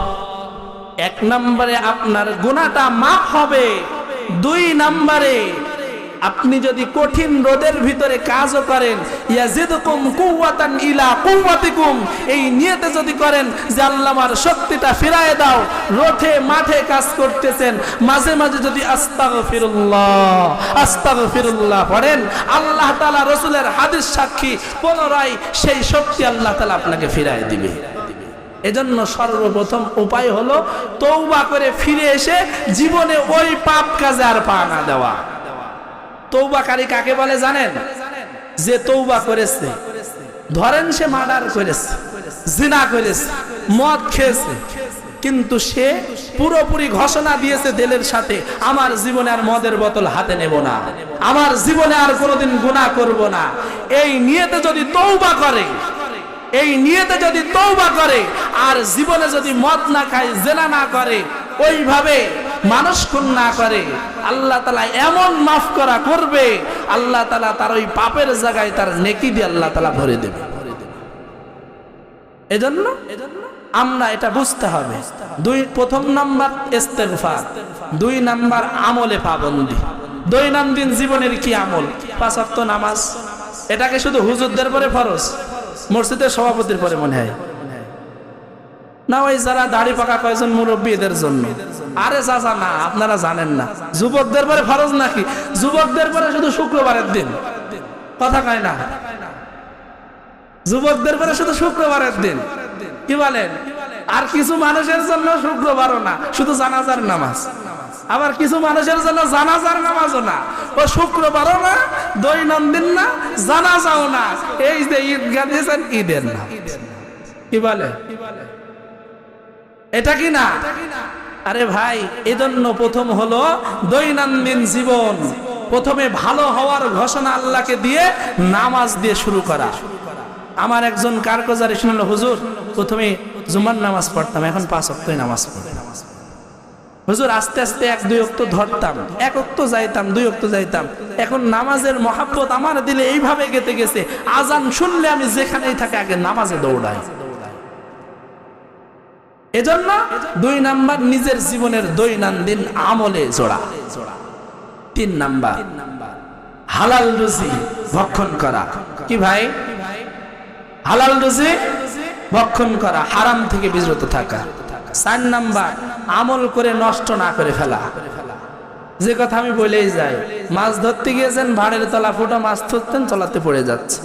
এক নম্বরে আপনার গুনাহটা মাফ হবে। দুই নম্বরে আপনি যদি কঠিন রোদের ভিতরে কাজও করেন, ইয়াজিদুকুম কুওয়াতান ইলা কুওয়াতিকুম, এই নিয়তে যদি করেন যে আল্লাহ আমার শক্তিটা ফিরায় দাও, রোদে মাঠে কাজ করতেছেন, মাঝে মাঝে যদি আস্তাগফিরুল্লাহ আস্তাগফিরুল্লাহ পড়েন, আল্লাহ তাআলা রাসূলের হাদিস সাক্ষী পুনরায় সেই শক্তি আল্লাহ তাআলা আপনাকে ফিরায় দিবে। এজন্য সর্বপ্রথম উপায় হলো তওবা করে ফিরে এসে জীবনে ওই পাপ কাজে আর পা না দেওয়া। তওবাকারী কাকে বলে জানেন? যে তওবা করেছে, ধরেন সে মার্ডার করেছে, জিনা করেছে, মদ খেয়েছে, কিন্তু সে পুরোপুরি ঘোষণা দিয়েছে দিলের সাথে, আমার জীবনে আর মদের বোতল হাতে নেব না, আমার জীবনে আর কোনোদিন গুনাহ করব না। এই নিয়তে যদি তওবা করে, এই নিয়তে যদি তওবা করে, আর জীবনে যদি মদ না খায়, জিনা না করে, ওইভাবে মানুষ খুন না করে, আল্লাহ তাআলা এমন মাফ করা করবে, আল্লাহ তাআলা তার ওই পাপের জায়গায় তার নেকি দিয়ে আল্লাহ তাআলা ভরে দেবে। এজন্য আমরা এটা বুঝতে হবে। প্রথম নাম্বার ইস্তেগফার, দুই নাম্বার আমলে পাবন্দি। দৈনন্দিন জীবনের কি আমল? 5 ওয়াক্ত নামাজ। এটাকে শুধু হুজুরদের পরে ফরজ, মসজিদের সভাপতির পরে মনে হয় না, ওই যারা দাড়ি পাকা কয়েকজন মুরব্বী এদের জন্য। আরে চাচা না, আপনারা জানেন না, যুবকদের পরে ফরজ নাকি? যুবকদের পরে শুধু শুক্রবারের দিন, কথা কয় না, যুবকদের পরে শুধু শুক্রবারের দিন। কি বলেন? আর কিছু মানুষের জন্য শুক্রবারও না, শুধু জানাজার নামাজ। আবার কিছু মানুষের জন্য জানাজার নামাজও না, ও শুক্রবারও না, দৈনন্দিন না, জানাজাও না, এই যে ঈদগাহ দিয়েছেন ঈদের না। কি বলে? এটা কি না? আরে ভাই, এজন্য প্রথম হলো দৈনন্দিন জীবন প্রথমে ভালো হওয়ার ঘোষণা আল্লাহকে দিয়ে নামাজ দিয়ে শুরু করা। আমার একজন কারকোজারি শুনলো, হুজুর প্রথমে জুমার নামাজ পড়তাম, এখন 5 ওয়াক্তই নামাজ পড়ি। হুজুর আস্তে আস্তে 1-2 ওয়াক্ত ধরতাম, 1 ওয়াক্ত যাইতাম, 2 ওয়াক্ত যাইতাম, এখন নামাজের মহাব্বত আমার দিলে এইভাবে গেতে গেছে, আজান শুনলে আমি যেখানেই থাকি আগে নামাজে দৌড়াই। এজন্য 2 নাম্বার নিজের জীবনের দৈনন্দিন আমলে জোড়া। 3 নাম্বার হালাল রুজি ভক্ষণ করা। কি ভাই? হালাল রুজি ভক্ষণ করা, হারাম থেকে বিরত থাকা। 4 নাম্বার আমল করে নষ্ট না করে ফেলা। যে কথা আমি বলেই যাই, মাছ ধরতে গিয়েছেন, ভাড়ের তলা ফুটো মাছ ধরতেন, চলাতে পড়ে যাচ্ছে,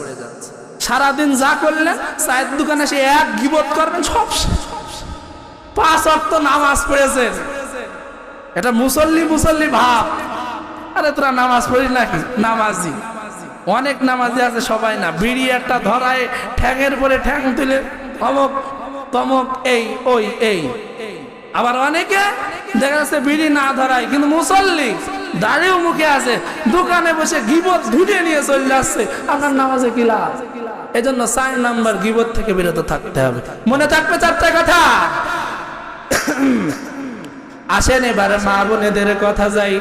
সারাদিন যা করলেন, চায়ের দোকানে সে এক গীবত করবেন, সব 5 ওয়াক্ত নামাজ পড়েছেন, এটা মুসল্লি ভাব। আরে তোরা নামাজ পড়িস নাকি? নামাজি, অনেক নামাজি আছে, সবাই না। বিড়ি একটা ধরায়, ঠ্যাঙের পরে ঠ্যাং তুলে অমক তমক, এই ওই এই। আবার অনেকে দেখা যাচ্ছে বিড়ি না ধরায় কিন্তু মুসল্লি দাঁড়িয়েও মুখে আছে, দোকানে বসে গিবত ধুয়ে নিয়ে চলে যাচ্ছে, আপনার নামাজে কি লাভ? এজন্য 4 নাম্বার গিবত থেকে বিরত থাকতে হবে। মনে থাকবে 4টা কথা। আসেন এবারে মা বোনেদের কথা যাই।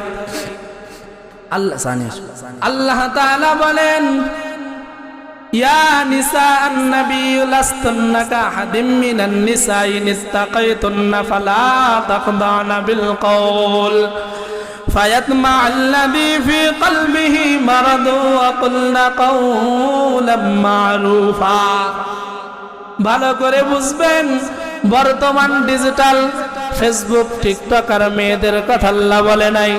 আল্লাহ তাআলা বলেন, ইয়া নিসাআন নাবিয়্যু লাস্তুন্না কাহাদিম মিনান নিসাই ইত্তাকাইতুন্না ফালা তাখদানা বিল কওল ফায়াতমা আল্লাযী ফী কলবিহি মারাদু ওয়া কুলনা কাওলাম মা'রুফা। ভালো করে বুঝবেন, বর্তমান ডিজিটাল ফেসবুক টিকটক আর মেয়েদের কথা আল্লাহ বলে নাই।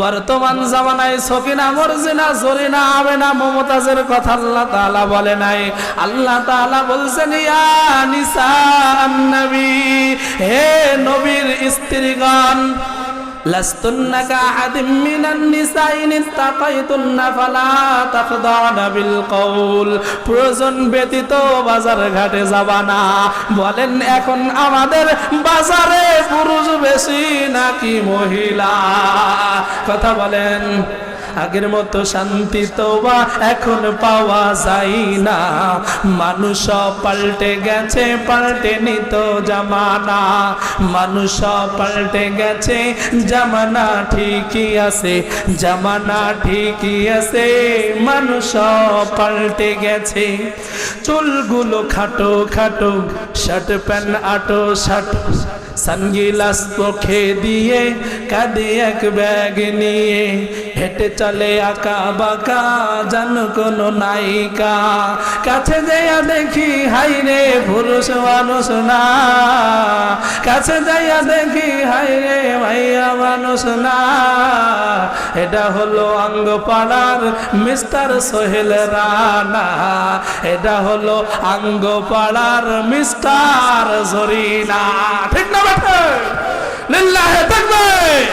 বর্তমান জামানায় সকিনা মর্জিনা জরিনা আমেনা মমতাজের কথা আল্লাহ তাআলা বলে নাই। আল্লাহ তাআলা বলছেন, ইয়া নিসাআন নবী, হে নবীর স্ত্রীগণ, লাস্তুন্না কাহাদিম মিনান নিসাই ইত্তাকাইতুন্না ফালা তাখদানা বিল কওল। প্রয়োজন ব্যতীত বাজার ঘাটে যাবা না। বলেন এখন আমাদের বাজারে পুরুষ বেশি নাকি মহিলা? কথা বলেন। আগের মতো শান্তি তো বা এখন পাওয়া যায় না। মানুষ পাল্টে গেছে, পাল্টেনি তো জামানা। মানুষ পাল্টে গেছে, জামানা ঠিকই আছে, জামানা ঠিকই আছে, মানুষ পাল্টে গেছে। চুলগুলো খাটো খাটো, শার্ট প্যান্ট আটো শার্ট, সানগ্লাস চোখে দিয়ে, কাঁধে এক ব্যাগ নিয়ে, হেঁটে চলে আঁকা বাঁকা, যেন কোনো নায়িকা। কাছে যাইয়া দেখি, হাই রে পুরুষ মানুষ না। কাছে যাইয়া দেখি, হাই রে ভাইয়া মানুষ না। এটা হলো অঙ্গপাড়ার মিস্টার সোহেল রানা, এটা হলো অঙ্গপাড়ার মিস্টার জরিনা। ঠিক না বেটা? লিল্লাহি তাকবীর।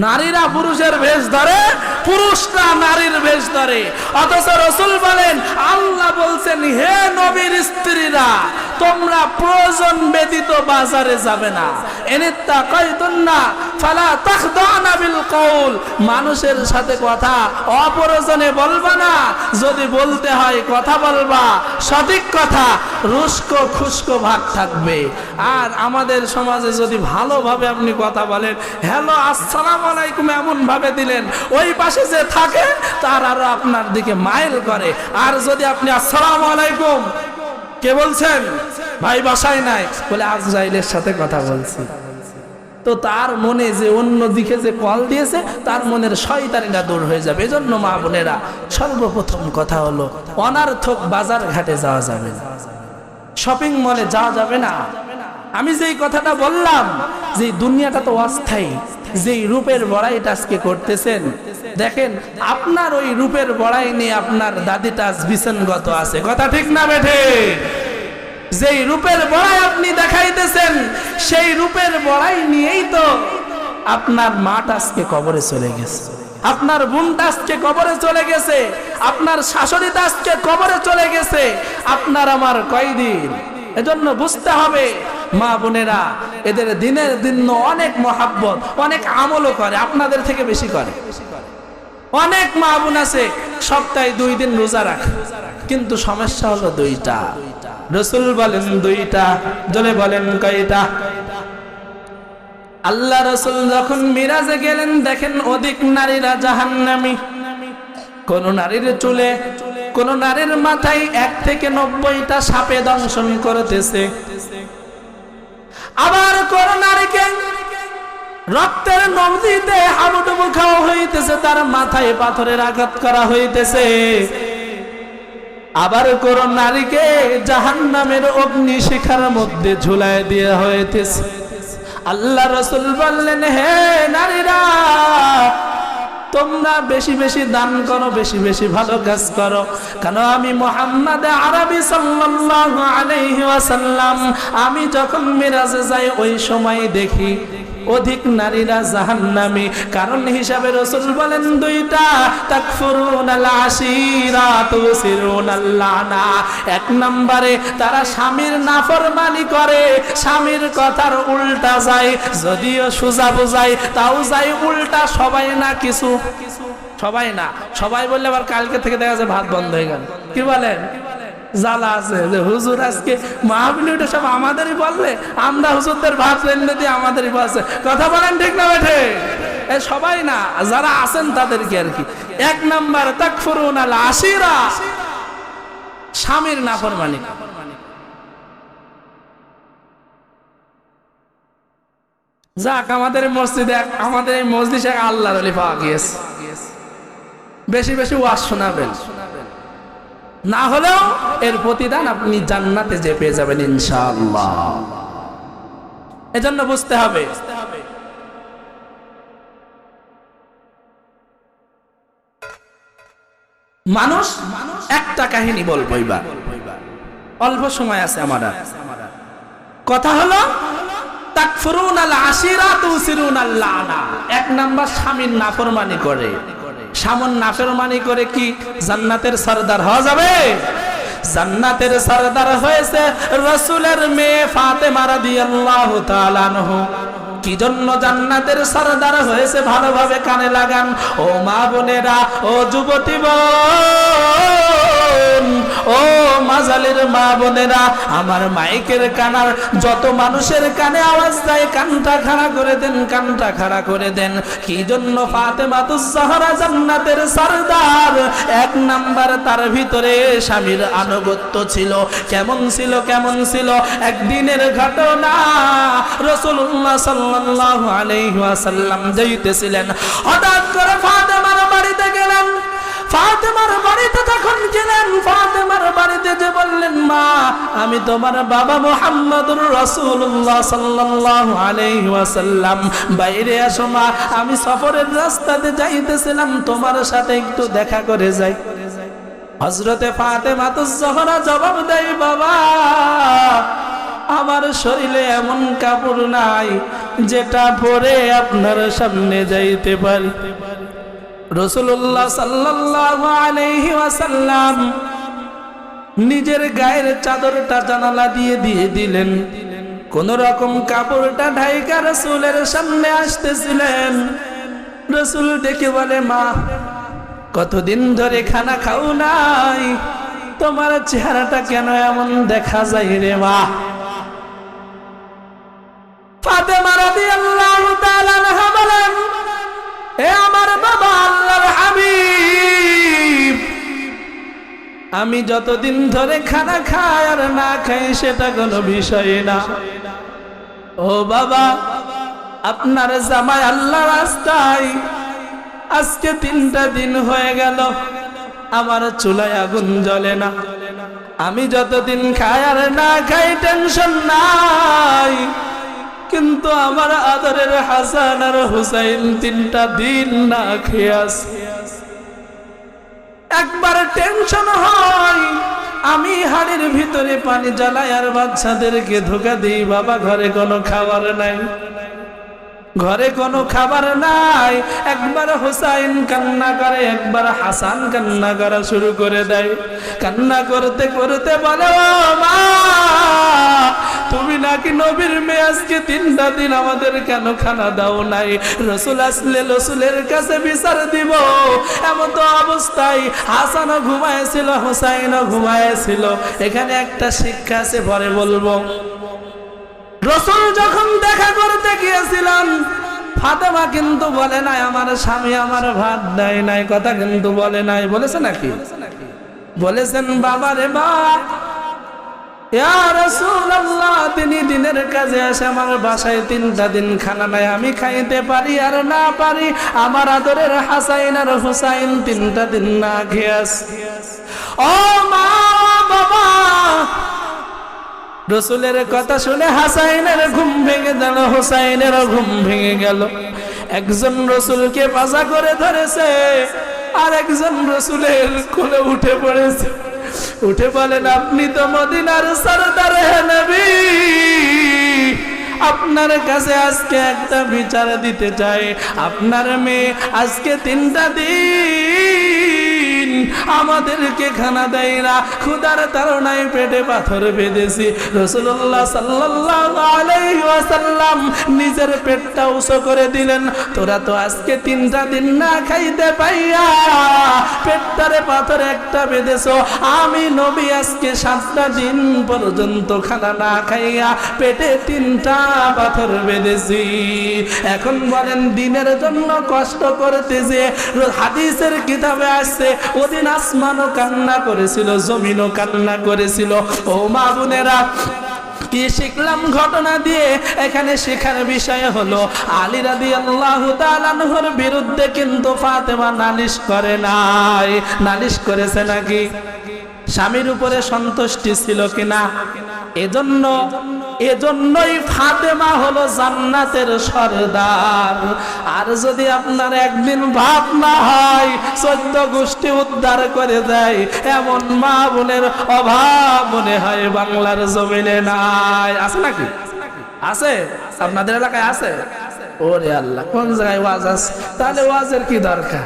নারীরা পুরুষের বেশ ধরে, পুরুষরা নারীর বেশ ধরে। অথচ রাসূল বলেন, আল্লাহ বলছেন, হে নবীর স্ত্রীরা, তোমরা প্রয়োজন ব্যতীত বাজারে যাবে না। ইত্তাকাইতুন্না ফালা তাখদানা বিল কওল। মানুষের সাথে কথা অপ্রয়োজনে বলবা না। যদি বলতে হয় কথা বলবা সঠিক কথা, রুস্কো খুস্কো ভাগ থাকবে। আর আমাদের সমাজে যদি ভালোভাবে আপনি কথা বলেন, হ্যালো আসসালামু আলাইকুম এমন ভাবে দিলেন, ওই পাশে যে থাকে তার আরো আপনার দিকে মাইল করে। আর যদি আপনি আসসালামু আলাইকুম, কে বলছেন? ভাই বাসায় নাই, বলে আজরাইলের সাথে কথা বলছি, তো তার মনে যে অন্য দিকে যে কল দিয়েছে, তার মনের শয়তানিটা দূর হয়ে যাবে। এজন্য মা বোনেরা, সর্বপ্রথম কথা হলো, অনার্থক বাজার ঘাটে যাওয়া যাবে না, শপিং মলে যাওয়া যাবে না। আমি যেই কথাটা বললাম, যে দুনিয়াটা তো অস্থায়ী, যেই রূপের বড়াইটা আজকে করতেছেন, দেখেন আপনার ওই রূপের বড়াই নিয়ে আপনার দাদিটা বিছানগত আছে। কথা ঠিক না বেঠে? যেই রূপের বড়াই আপনি দেখাইতেছেন, সেই রূপের বড়াই নিয়েই তো আপনার মাটা আজকে কবরে চলে গেছে, আপনার বোনটা আজকে কবরে চলে গেছে, আপনার শাশুড়িটা আজকে কবরে চলে গেছে, আপনার আমার কয়দিন। এজন্য বুঝতে হবে মা বোনেরা, এদের দিনের দিন অনেক মহাব্বত, অনেক আমলও করে, আপনাদের থেকে বেশি করে। অনেক মা বোন আছে সপ্তাহে 2 দিন রোজা রাখে, কিন্তু সমস্যা হলো 2টা। রাসূল বলেন 2টা, জলে বলেন কয়টা? আল্লাহ রাসূল যখন মিরাজে গেলেন, দেখেন অধিক নারীরা জাহান্নামী। কোন নারীর চুলে, কোন নারীর মাথায় 1 থেকে 90টা সাপে দংশন করতেছে। আবার কোন নারীকে রক্তের নদীতে হাবুডুবু খাওয়া হইতেছে, তার মাথায় পাথরের আঘাত করা হইতেছে। আবার কোন নারীকে জাহান্নামের অগ্নি শিখার মধ্যে ঝুলায় দেওয়া হইতেছে। আল্লাহ রাসূল বললেন, হে নারীরা, তোমরা বেশি বেশি দান করো, বেশি বেশি ভালো কাজ করো। কেন? আমি মুহাম্মদ আরবি সাল্লাল্লাহু আলাইহি ওয়াসাল্লাম, আমি যখন মিরাজে যাই, ওই সময় দেখি অধিক নারীরা জাহান্নামী। কারণ হিসাবে রাসূল বলেন দুইটা, তাকফুরুনাল আশিরা তুসিরুনাল লানা। এক নম্বরে তারা স্বামীর নাফরমানি করে, স্বামীর কথার উল্টা যায়, যদিও সোজা বোঝায় তাও যায় উল্টা। সবাই না, কিছু সবাই না, সবাই বললে আবার কালকে থেকে দেখা যায় ভাত বন্ধ হয়ে গেল। কি বলেন? জ্বালা আছে যে হুজুর আজকে মাহফিল ওটা সব আমাদেরই বললে, আমরা হুজুরদের ভাত রেন্দে দিয়ে আমাদেরই বলছে। কথা বলেন ঠিক না বেঠে? সবাই না, যারা আছেন তাদেরকে আর কি। এক নাম্বার তাকফুরুনাল আশিরা, স্বামীর নাফরমানি। যাক, আমাদের মসজিদে, আমাদের এই মসজিদে আল্লাহর ওলি পাওয়া গিয়েছে। বেশি বেশি ওয়াজ শোনাবেন, না হলেও এর প্রতিদান আপনি জান্নাতে যে পেয়ে যাবেন ইনশাআল্লাহ। এজন্য বুঝতে হবে মানুষ। একটা কাহিনী বলবো এবার, অল্প সময় আছে আমার। কথা হলো তাকফুরুনাল আশিরা তুসিরুনাল লানা। এক নাম্বার স্বামীর নাফরমানি করে। স্বামীর নাফরমানি করে কি জান্নাতের সরদার হওয়া যাবে? জান্নাতের সরদার হয়েছে রাসূলের মেয়ে ফাতেমা রাদিয়াল্লাহু তাআলা আনহা। কি জন্য জান্নাতের সরদার হয়েছে? ভালোভাবে কানে লাগান ও মা বোনেরা, ও যুবতী বোন, ও মাজালের মা বোনেরা, আমার মাইকের কানার যত মানুষের কানে আওয়াজ যায়, কানটা খাড়া করে দেন, কানটা খাড়া করে দেন। কি জন্য ফাতেমাতুজ জাহরা জান্নাতের সরদার? এক নাম্বার, তার ভিতরে স্বামীর আনুগত্য ছিল। কেমন ছিল? কেমন ছিল? একদিনের ঘটনা, রাসূলুল্লাহ সাল্লাল্লাহু আলাইহি ওয়াসাল্লাম যাইতেছিলেন, হঠাৎ করে ফাতেমার বাড়িতে গেলেন। ফাতেমার বাড়িতে যখন গেলেন, ফাতেমার বাড়িতে যে বললেন, মা আমি তোমার বাবা মুহাম্মদুর রাসূলুল্লাহ সাল্লাল্লাহু আলাইহি ওয়াসাল্লাম, বাইরে আসো মা, আমি সফরের রাস্তাতে যাইতেছিলাম, তোমার সাথে একটু দেখা করে যাই। হযরতে ফাতেমাতুজ জাহরা জবাব দেয়, বাবা আমার শরীরে এমন কাপড় নাই যেটা পরে আপনার সামনে যাইতে পারি। রাসূলুল্লাহ সাল্লাল্লাহু আলাইহি ওয়াসাল্লাম নিজের গায়ের চাদরটা জানালা দিয়ে দিয়ে দিলেন, কোন রকম কাপড়টা ঢাইকা রাসূলের সামনে আসতেছিলেন। রাসূল দেখে বলে, মা কতদিন ধরে খানা খাও নাই, তোমার চেহারাটা কেন এমন দেখা যায় রে মা? ফাতেমা রাদিয়াল্লাহু তাআলা আনহা বলেন, এ আমার বাবা আল্লাহর হাবিব, আমি যতদিন ধরে খানা খাই আর না খাই সেটা কোনো বিষয় না। ও বাবা, আপনার জামাই আল্লাহর রাস্তায় আজকে 3টা দিন হয়ে গেল, আমার চুলায় আগুন জ্বলে না। আমি যতদিন খাই আর না খাই টেনশন নাই, কিন্তু আমার আদরের হাসান আর হুসাইন 3টা দিন না খেয়ে আছে। একবার টেনশন হয়, আমি হাড়ির ভিতরে পানি জ্বালাই আর বাচ্চাদেরকে ধোকা দিই, বাবা ঘরে কোনো খাবার নাই, ঘরে কোনো খাবার নাই। একবার হুসাইন কান্না করে, একবার হাসান কান্না করা শুরু করে দেয়। কান্না করতে করতে বলে, ও মা তুমি নাকি নবীর মেয়ে, আজকে 3টা দিন আমাদের কেন খানা দাও নাই? রাসূল আসলে রাসূলের কাছে বিচার দিব। এমন তো অবস্থায় হাসানও ঘুমায়েছিল, হুসাইনও ঘুমায়েছিল। এখানে একটা শিক্ষা আছে, পরে বলবো। রাসূল যখন দেখা করতে গিয়েছিলেন, ফাতেমা কিন্তু বলে নাই আমার স্বামী আমার ভাত দেয় নাই, কথা কিন্তু বলে নাই। বলেছে নাকি? বলেছেন, বাবা রে বাবা, ইয়া রাসূলুল্লাহ, তিনি দিনের কাজে আসে আমার বাসায় 3টা দিন খানা নাই, আমি খাইতে পারি আর না পারি। আমার আদরের হাসাইন আর হুসাইন 3টা দিন না খেয়ে আছে। ও মা বাবা, রাসূলের কথা শুনে হাসাইনের ঘুম ভেঙে গেল, হুসাইনের ঘুম ভেঙে গেল। একজন রাসূলকে পাজা করে ধরেছে, আর একজন রাসূলের কোলে উঠে পড়েছে। উঠে বলেন, আপনি তো মদিনার সরদার হে নবী, আপনার কাছে আজকে একটা বিচার দিতে চাই। আপনার মেয়ে আজকে 3টা দিন আমাদেরকে খানা দেয় না, ক্ষুধার তাড়নায় পেটে পাথর বেঁধেছি। রাসূলুল্লাহ সাল্লাল্লাহু আলাইহি ওয়াসাল্লাম নিজের পেটটা উঁচু করে দিলেন, তোরা তো আজকে 3টা দিন না খাইতে পাইয়া পেটটারে পাথর একটা বেঁধেছো, আমি নবী আজকে 7টা দিন পর্যন্ত খানা না খাইয়া পেটে 3টা পাথর বেঁধেছি। এখন বলেন দিনের জন্য কষ্ট করতে যে হাদিসের কিতাবে আসছে ওদিন আসমানও কান্না করেছিল, জমিনও কান্না করেছিল। ও মা বোনেরা, কি শিখলাম ঘটনা দিয়ে? এখানে শেখার বিষয় হলো আলী রাদিয়াল্লাহু তাআলা আনহুর বিরুদ্ধে কিন্তু ফাতেমা নালিশ করে নাই। নালিশ করেছে নাকি? স্বামীর উপরে সন্তুষ্টি ছিল কিনা? এজন্যই ফাতেমা হলো জান্নাতের সরদার। আর যদি আপনার একদিন ভাব না হয় 14 গোষ্ঠী উদ্ধার করে দেয়, এমন মা বোনের অভাব মনে হয় বাংলার জমিনে নাই। আছে নাকি? আছে? আপনাদের এলাকায় আছে? ওরে আল্লাহ, কোন জায়গায় ওয়াজ আছে? তাহলে ওয়াজের কি দরকার?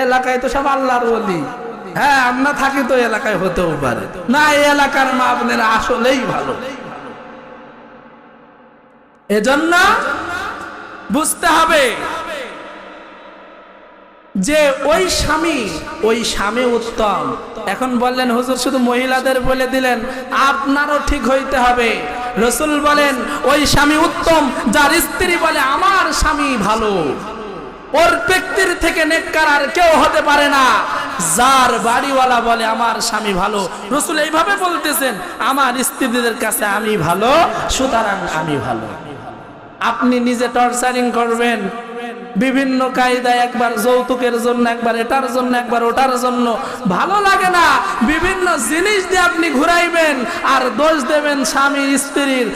এলাকায় তো সব আল্লাহর ওলি। হ্যাঁ, আমরা থাকি তো এলাকায়, হতেও পারে না এই এলাকার মা বোনেরা আসলেই ভালো। এজন্য বুঝতে হবে যে ওই স্বামী উত্তম। এখন বললেন হুজুর শুধু মহিলাদের বলে দিলেন, আপনারও ঠিক হইতে হবে। রাসূল বলেন ওই স্বামী উত্তম যার স্ত্রী বলে আমার স্বামী ভালো। ওর ব্যক্তির থেকে নেককার আর কেউ হতে পারে না। যার বাড়িওয়ালা বলে আমার স্বামী ভালো, রাসূল এইভাবে বলতেছেন আমার স্ত্রীদের কাছে আমি ভালো, সুতরাং আমি ভালো। আপনি নিজে টর্চারিং করবেন বিভিন্ন কায়দায়, একবার যৌতুকের জন্য, একবার এটার জন্য, একবার ওটার জন্য, ভালো লাগে না। বিভিন্ন জিনিস দিয়ে আপনি ঘুরাইবেন আর দোষ দেবেন স্বামী স্ত্রীর।